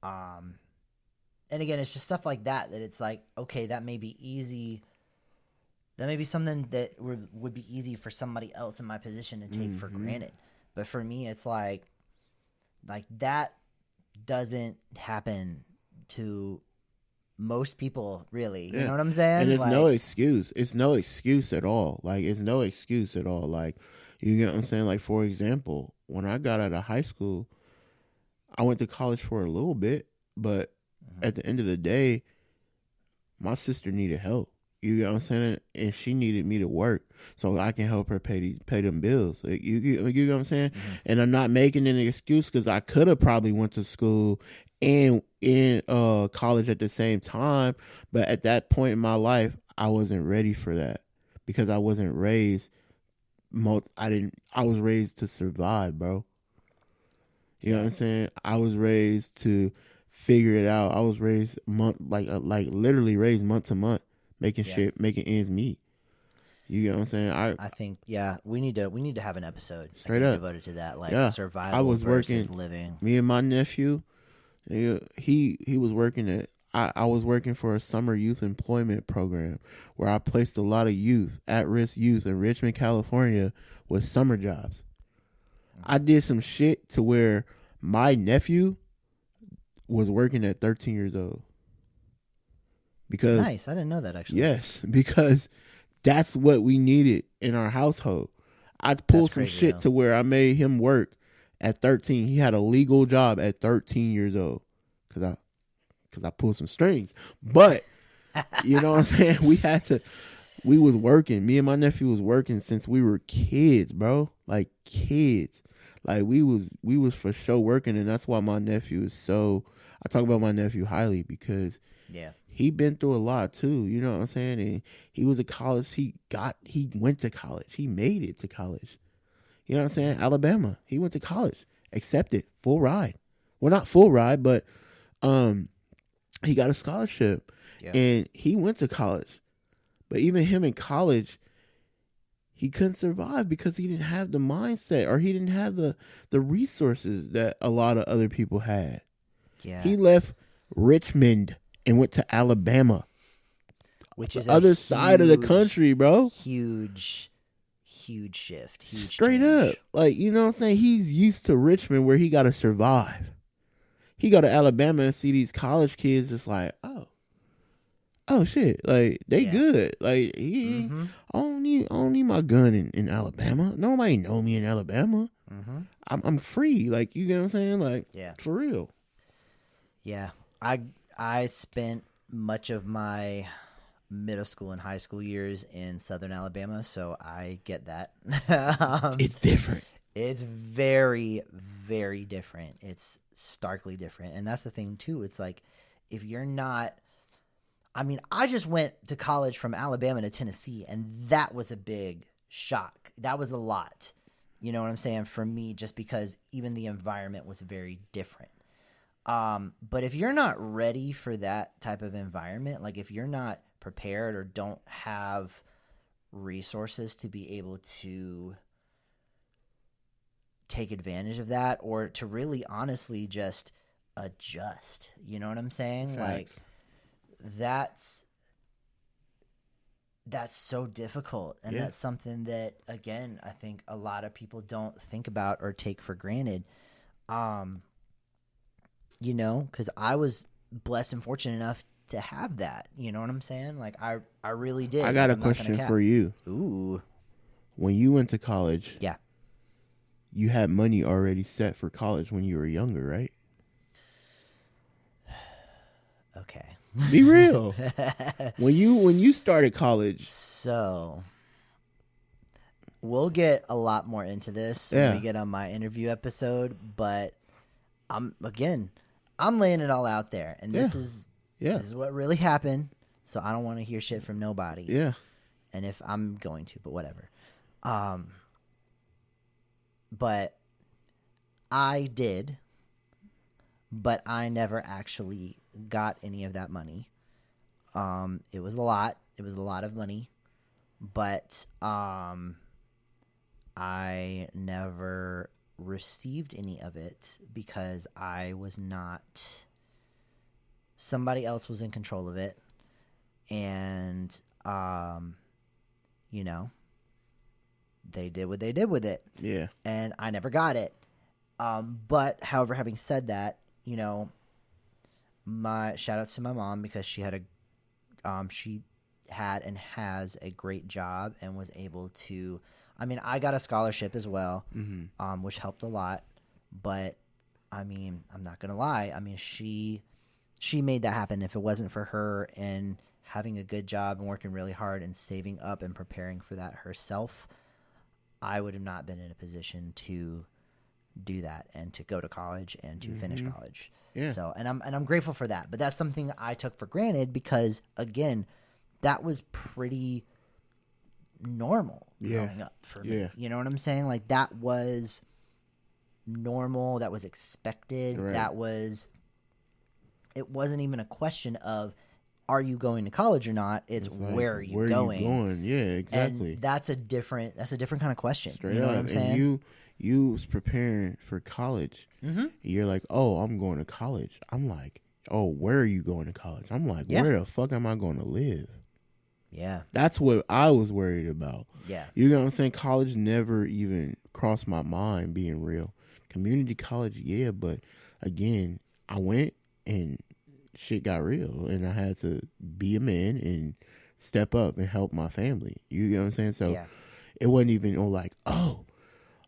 and again, it's just stuff like that it's like, okay, that may be easy. That may be something that would be easy for somebody else in my position to take for granted. But for me, it's like that doesn't happen to most people, really. You know what I'm saying? And it's like, no excuse. It's no excuse at all. Like, it's no excuse at all. Like, you get what I'm saying? Like, for example, when I got out of high school, I went to college for a little bit, but at the end of the day, my sister needed help. You get what I'm saying? And she needed me to work so I can help her pay them bills. Like, you get what I'm saying? And I'm not making an excuse because I could have probably went to school and in college at the same time, but at that point in my life, I wasn't ready for that because I wasn't raised. I was raised to survive, bro. You know what I'm saying? I was raised to figure it out. I was raised literally raised month to month, making ends meet. You know what I'm saying? I think we need to have an episode Straight up devoted to that, like survival I was versus working, living. Me and my nephew, he was working at. I was working for a summer youth employment program where I placed a lot of youth, at-risk youth in Richmond, California, with summer jobs. I did some shit to where my nephew was working at 13 years old. Because Nice, I didn't know that actually. Yes, because that's what we needed in our household. I pulled some shit to where I made him work at 13. He had a legal job at 13 years old because I pulled some strings. But you know what I'm saying? We was working. Me and my nephew was working since we were kids, bro. Like kids. Like we was for sure working, and that's why my nephew is so. I talk about my nephew highly because he been through a lot too. You know what I'm saying? And he was at college. He went to college. He made it to college. You know what I'm saying? Alabama. He went to college. Accepted. Full ride. Well, not full ride, but he got a scholarship, and he went to college. But even him in college, he couldn't survive because he didn't have the mindset, or he didn't have the resources that a lot of other people had. Yeah. He left Richmond and went to Alabama, which is the other side of the country, bro. Huge shift. Huge Straight change. up. Like, you know what I'm saying? He's used to Richmond where he got to survive. He go to Alabama and see these college kids just like, oh shit, like they good. Like he, I don't need my gun in Alabama. Nobody know me in Alabama. I'm free. Like, you get what I'm saying? Like, for real. Yeah, I spent much of my middle school and high school years in Southern Alabama, so I get that. It's different. It's very, very different. It's starkly different. And that's the thing, too. It's like, if you're not... I mean, I just went to college from Alabama to Tennessee, and that was a big shock. That was a lot. You know what I'm saying? For me, just because even the environment was very different. But if you're not ready for that type of environment, like if you're not prepared or don't have resources to be able to take advantage of that, or to really honestly just adjust, you know what I'm saying? Facts. Like that's so difficult, and that's something that, again, I think a lot of people don't think about or take for granted. You know, because I was blessed and fortunate enough to have that, you know what I'm saying? Like I really did. I got a question for you. Ooh. When you went to college, yeah, you had money already set for college when you were younger, right? Okay. Be real. When you started college. So we'll get a lot more into this when we get on my interview episode, but I'm laying it all out there, and this is what really happened. So I don't want to hear shit from nobody. Yeah. And if I'm going to, but whatever. But I did, but I never actually got any of that money. It was a lot. It was a lot of money, but I never received any of it because I was not. Somebody else was in control of it, and you know, they did what they did with it. Yeah. And I never got it. But however, having said that, you know, my shout outs to my mom, because she had and has a great job and was able to. I mean, I got a scholarship as well, which helped a lot. But I mean, I'm not gonna lie. I mean, she made that happen. If it wasn't for her and having a good job and working really hard and saving up and preparing for that herself, I would have not been in a position to do that and to go to college and to finish college. Yeah. So, and I'm grateful for that. But that's something I took for granted because, again, that was pretty normal growing up for me. You know what I'm saying? Like, that was normal. That was expected. Right. It wasn't even a question of, are you going to college or not? It's like, where are you going? Yeah, exactly. And that's a different kind of question. Straight you know up. what I'm saying? And you was preparing for college. You're like, oh, I'm going to college. I'm like, oh, where are you going to college? I'm like, where the fuck am I going to live? Yeah. That's what I was worried about. Yeah. You know what I'm saying? College never even crossed my mind, being real. Community college, yeah, but again, I went and shit got real, and I had to be a man and step up and help my family. You know what I'm saying? So it wasn't even like, oh,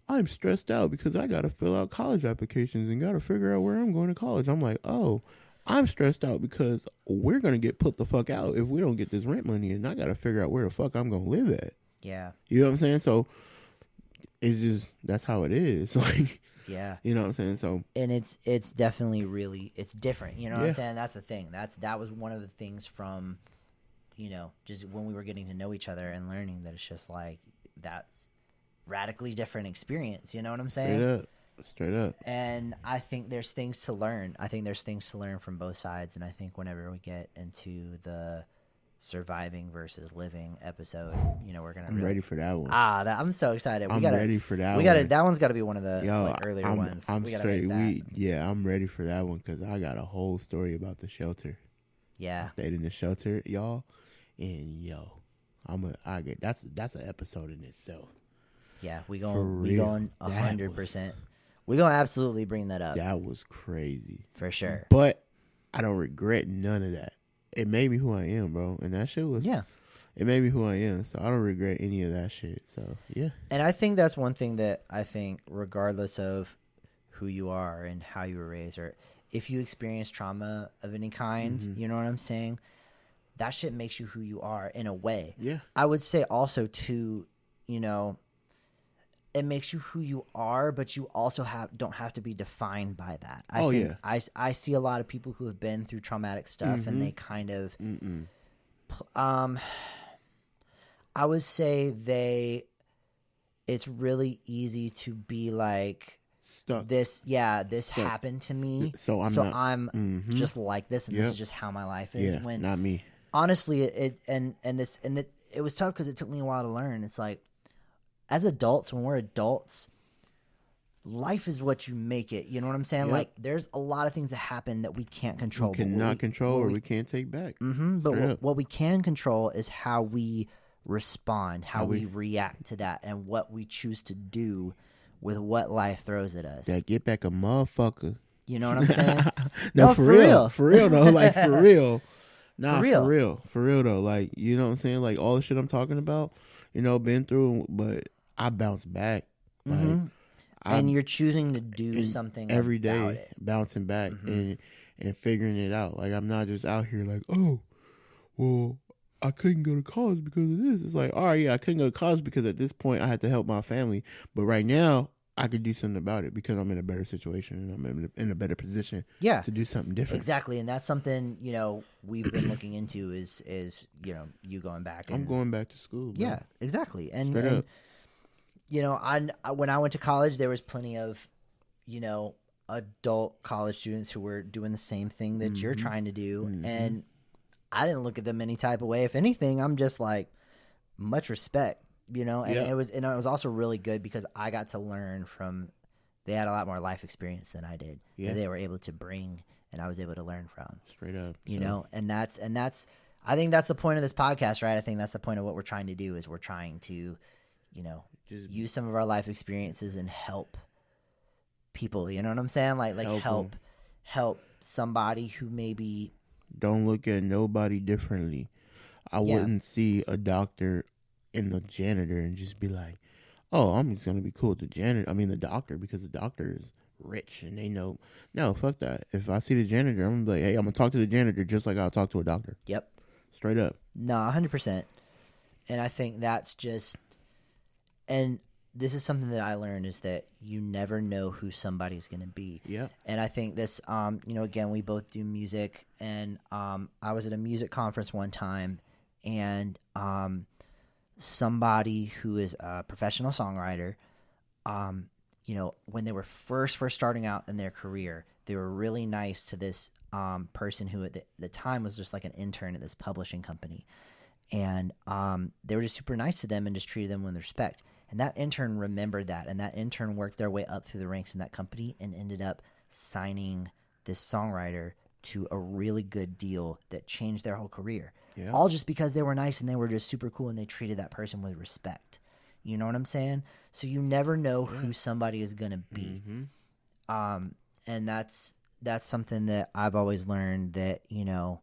I'm stressed out because I got to fill out college applications and got to figure out where I'm going to college. I'm like, oh, I'm stressed out because we're going to get put the fuck out if we don't get this rent money, and I got to figure out where the fuck I'm going to live at. Yeah. You know what I'm saying? So it's just, that's how it is. Like, yeah. You know what I'm saying? So, and it's definitely really, it's different. You know what I'm saying? That's the thing. That was one of the things from, you know, just when we were getting to know each other and learning that it's just like, that's radically different experience. You know what I'm saying? Straight up. And I think there's things to learn. I think there's things to learn from both sides. And I think whenever we get into the surviving versus living episode, you know, we're gonna. I'm ready for that one. I'm so excited. I'm ready for that. That one's got to be one of the earlier ones. I'm straight. I'm ready for that one because I got a whole story about the shelter. Yeah, I stayed in the shelter, y'all, and that's an episode in itself. Yeah, we going 100%. We gonna absolutely bring that up. That was crazy for sure. But I don't regret none of that. It made me who I am, bro. And that shit was it made me who I am. So I don't regret any of that shit. So yeah. And I think that's one thing that I think, regardless of who you are and how you were raised, or if you experience trauma of any kind, you know what I'm saying? That shit makes you who you are in a way. Yeah. I would say also too, you know, it makes you who you are, but you also don't have to be defined by that. I see a lot of people who have been through traumatic stuff and they kind of, I would say it's really easy to be like, stuck. This happened to me. So I'm just like this, and this is just how my life is. Yeah, when not me. Honestly, it was tough because it took me a while to learn. It's like, as adults, when we're adults, life is what you make it. You know what I'm saying? Yep. Like, there's a lot of things that happen that we can't control. We cannot control or we can't take back. But what we can control is how we respond, how we react to that, and what we choose to do with what life throws at us. That get back a motherfucker. You know what I'm saying? No, for real. For real, though. Like, for real. Nah, for real. For real, though. Like, you know what I'm saying? Like, all the shit I'm talking about, you know, been through, but I bounce back. Like, and you're choosing to do something every day, about it. Bouncing back and figuring it out. Like, I'm not just out here like, oh, well, I couldn't go to college because of this. It's like, all right, yeah, I couldn't go to college because at this point I had to help my family. But right now, I could do something about it because I'm in a better situation and I'm in a better position to do something different. Exactly. And that's something, you know, we've been looking into is you know, you going back. I'm going back to school. Bro. Yeah, exactly. And you know, when I went to college, there was plenty of, you know, adult college students who were doing the same thing that you're trying to do. And I didn't look at them any type of way. If anything, I'm just like, much respect. You know, and it was also really good because I got to learn from. They had a lot more life experience than I did. That they were able to bring, and I was able to learn from. Straight up, you know, and that's. I think that's the point of this podcast, right? I think that's the point of what we're trying to do is we're trying to, you know, use some of our life experiences and help people. You know what I'm saying? Like help somebody who maybe don't look at nobody differently. I wouldn't see a doctor and the janitor and just be like, oh, I'm just gonna be cool with the doctor because the doctor is rich and they know. No, fuck that. If I see the janitor, I'm gonna be like, hey, I'm gonna talk to the janitor just like I'll talk to a doctor. Yep. Straight up. No, 100%. And I think that's just, and this is something that I learned is that you never know who somebody's gonna be. Yeah. And I think this, you know, again, we both do music, and I was at a music conference one time, and somebody who is a professional songwriter, you know, when they were first starting out in their career, they were really nice to this person who at the time was just like an intern at this publishing company. And they were just super nice to them and just treated them with respect. And that intern remembered that, and that intern worked their way up through the ranks in that company and ended up signing this songwriter to a really good deal that changed their whole career. Yeah. All just because they were nice and they were just super cool and they treated that person with respect. You know what I'm saying? So you never know who somebody is going to be. And that's something that I've always learned, that, you know,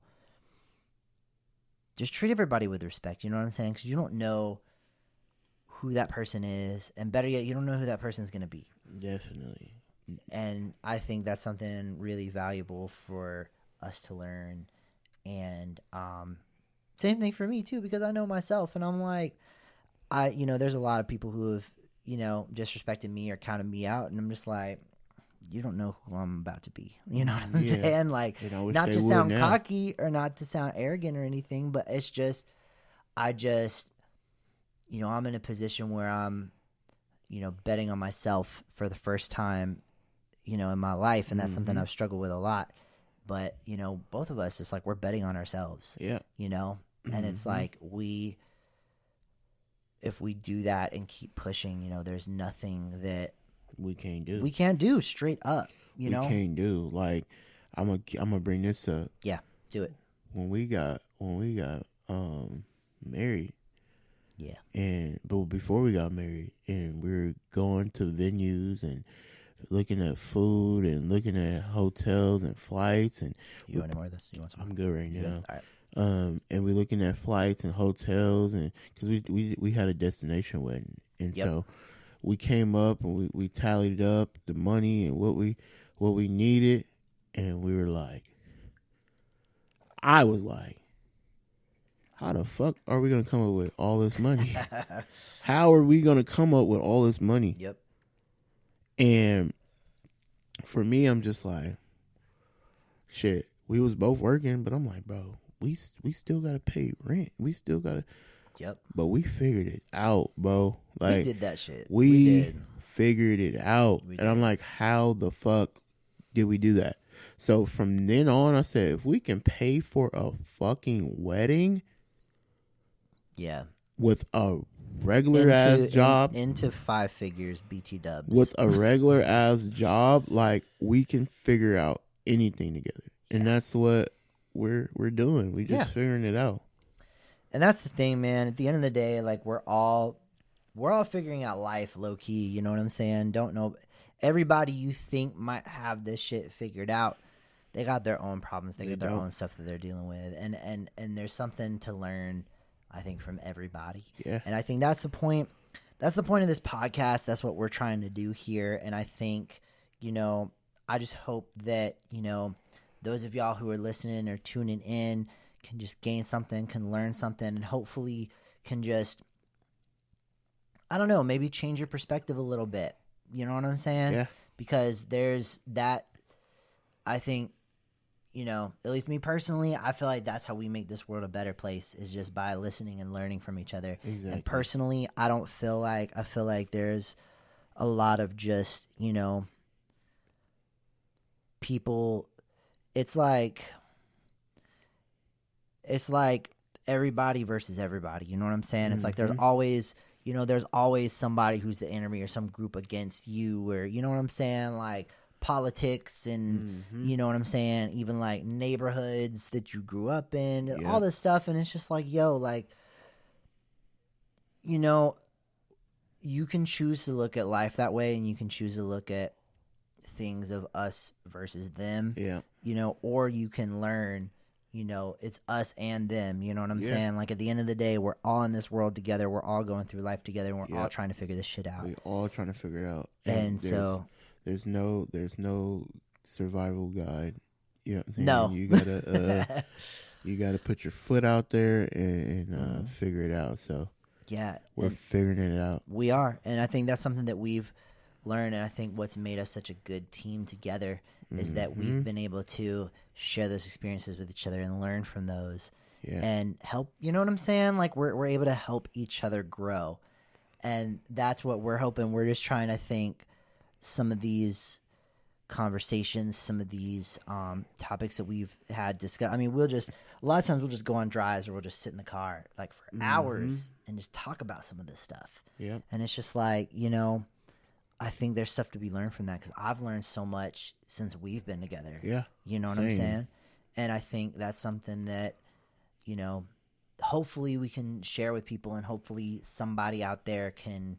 just treat everybody with respect. You know what I'm saying? Because you don't know who that person is. And better yet, you don't know who that person is going to be. Definitely. And I think that's something really valuable for us to learn. And same thing for me too, because I know myself, and I'm like, you know, there's a lot of people who have, you know, disrespected me or counted me out, and I'm just like, you don't know who I'm about to be. You know what I'm saying? Like, not to sound cocky or not to sound arrogant or anything, but it's just, you know, I'm in a position where I'm, betting on myself for the first time, in my life. And that's something I've struggled with a lot. But, both of us, it's like we're betting on ourselves. Yeah. And it's like if we do that and keep pushing, there's nothing that we can't do. We can't do straight up, We can't do. Like, I'm gonna bring this up. Yeah, do it. When we got married. Yeah. But before we got married, and we were going to venues and looking at food and looking at hotels and flights, and you want any more of this? You want some? I'm good right now. All right. And we're looking at flights and hotels, and because we had a destination wedding, and so we came up and we tallied up the money and what we needed, and we were like, I was like, how the fuck are we gonna come up with all this money? How are we gonna come up with all this money? Yep. And for me, I'm just like, shit. We was both working, but I'm like, bro, we still gotta pay rent. We still gotta. Yep. But we figured it out, bro. Like, we did that shit. We did. Figured it out, and I'm like, how the fuck did we do that? So from then on, I said, if we can pay for a fucking wedding. Yeah. With a regular ass job. Into 5 figures, BT dubs. With a regular ass job, like, we can figure out anything together. And that's what we're doing. We just figuring it out. And that's the thing, man. At the end of the day, like, we're all figuring out life low key, you know what I'm saying? Don't know everybody you think might have this shit figured out. They got their own problems. They got their own stuff that they're dealing with. And there's something to learn, I think, from everybody. Yeah. And I think that's the point. That's the point of this podcast. That's what we're trying to do here. And I think, I just hope that, those of y'all who are listening or tuning in can just gain something, can learn something, and hopefully can just, I don't know, maybe change your perspective a little bit. You know what I'm saying? Yeah. Because there's that, I think, at least me personally, I feel like that's how we make this world a better place, is just by listening and learning from each other. Exactly. And personally, I feel like there's a lot of just, people, it's like everybody versus everybody. You know what I'm saying? It's like there's always, there's always somebody who's the enemy or some group against you, or, you know what I'm saying? Like politics and, you know what I'm saying? Even like neighborhoods that you grew up in, all this stuff. And it's just like, yo, like, you can choose to look at life that way, and you can choose to look at things of us versus them. Yeah. Or you can learn, it's us and them. You know what I'm saying? Like, at the end of the day, we're all in this world together. We're all going through life together, and we're all trying to figure this shit out. We're all trying to figure it out. And so there's no survival guide. You know what I'm saying? No. You gotta put your foot out there and figure it out. So yeah, we're figuring it out. We are, and I think that's something that we've learned, and I think what's made us such a good team together is that we've been able to share those experiences with each other and learn from those and help, you know what I'm saying? Like, we're able to help each other grow, and that's what we're hoping. We're just trying to think some of these conversations, some of these topics that we've had discussed. I mean, a lot of times we'll just go on drives, or we'll just sit in the car like for hours and just talk about some of this stuff. Yeah. And it's just like, I think there's stuff to be learned from that, because I've learned so much since we've been together. Yeah. You know what I'm saying? And I think that's something that, hopefully we can share with people, and hopefully somebody out there can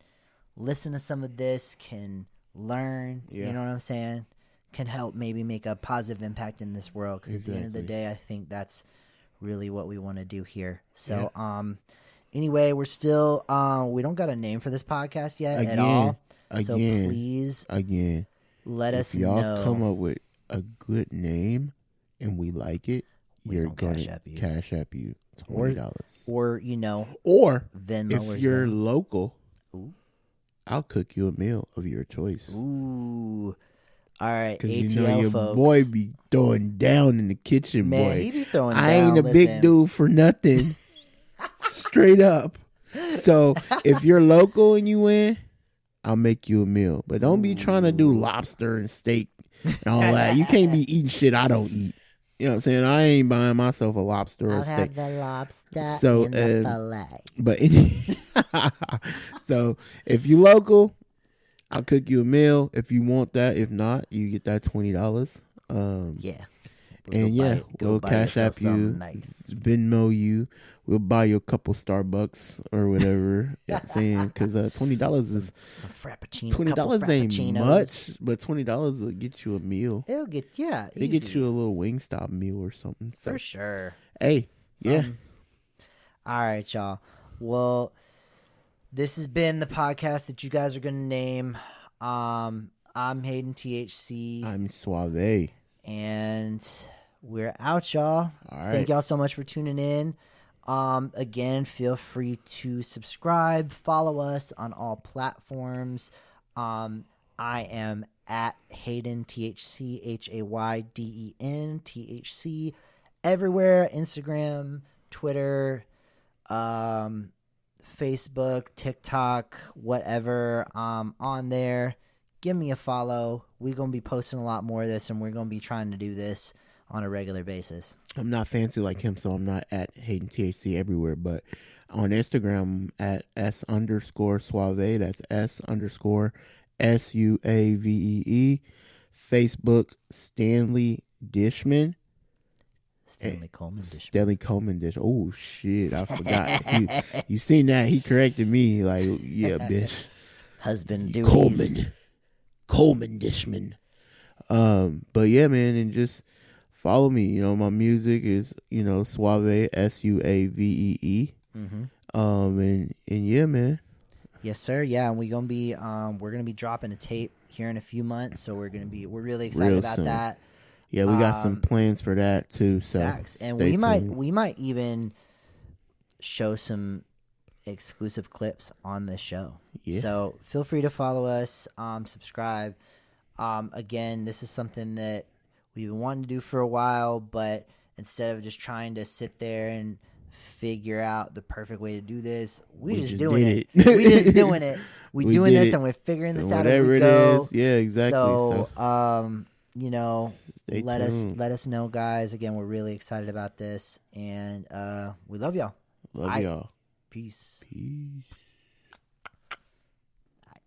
listen to some of this, can learn, you know what I'm saying? Can help maybe make a positive impact in this world, because at the end of the day, I think that's really what we want to do here. So, anyway, we're still, we don't got a name for this podcast yet at all. So please, let us know. If y'all come up with a good name and we like it, you're going to cash app you $20. Or if Venmo. you're local, I'll cook you a meal of your choice. Ooh. All right, because ATL your folks. boy be throwing down in the kitchen, man, boy. He be throwing I down. ain't a big dude for nothing. Straight up. So if you're local and you win, I'll make you a meal. But don't be trying to do lobster and steak and all that. You can't be eating shit I don't eat. You know what I'm saying? I ain't buying myself a lobster or I'll a steak. have the lobster So, and the fillet. But so if you local, I'll cook you a meal if you want that. If not, you get that $20. Yeah. We'll cash app you, nice. Venmo you. We'll buy you a couple Starbucks or whatever. You know what I'm saying? Because $20 is some frappuccino. $20 ain't much, but $20 will get you a meal. It'll get They get you a little Wingstop meal or something. So. For sure. Hey, yeah. All right, y'all. Well, this has been the podcast that you guys are gonna name. I'm Hayden THC. I'm Suavee. And we're out, y'all. All right. Thank y'all so much for tuning in. Again, feel free to subscribe, follow us on all platforms. I am at Hayden THC, HAYDEN THC, everywhere: Instagram, Twitter, Facebook, TikTok, whatever. On there. Give me a follow. We're going to be posting a lot more of this, and we're going to be trying to do this on a regular basis. I'm not fancy like him, so I'm not at Hayden THC everywhere, but on Instagram at S_Suavee. That's S_SUAVEE. Facebook, Stanley Dishman. Stanley Coleman Dishman. Stanley Coleman Dish. Oh, shit. I forgot. you seen that? He corrected me like, yeah, bitch. Husband duties. Coleman Dishman. But yeah, man, and just follow me. You know, my music is, Suavee, SUAVEE. Mm-hmm. And yeah, man. Yes, sir. Yeah, and we're gonna be dropping a tape here in a few months, so we're really excited about soon. That. Yeah, we got some plans for that too. So facts. And stay we might even show some exclusive clips on this show. Yeah. So feel free to follow us, subscribe. Again, this is something that we've been wanting to do for a while, but instead of just trying to sit there and figure out the perfect way to do this, we just doing it. We just doing it. We doing this, and we're figuring this out as we go. Yeah, exactly. So, let us know, guys. Again, we're really excited about this, and we love y'all. Love y'all. Peace. Peace.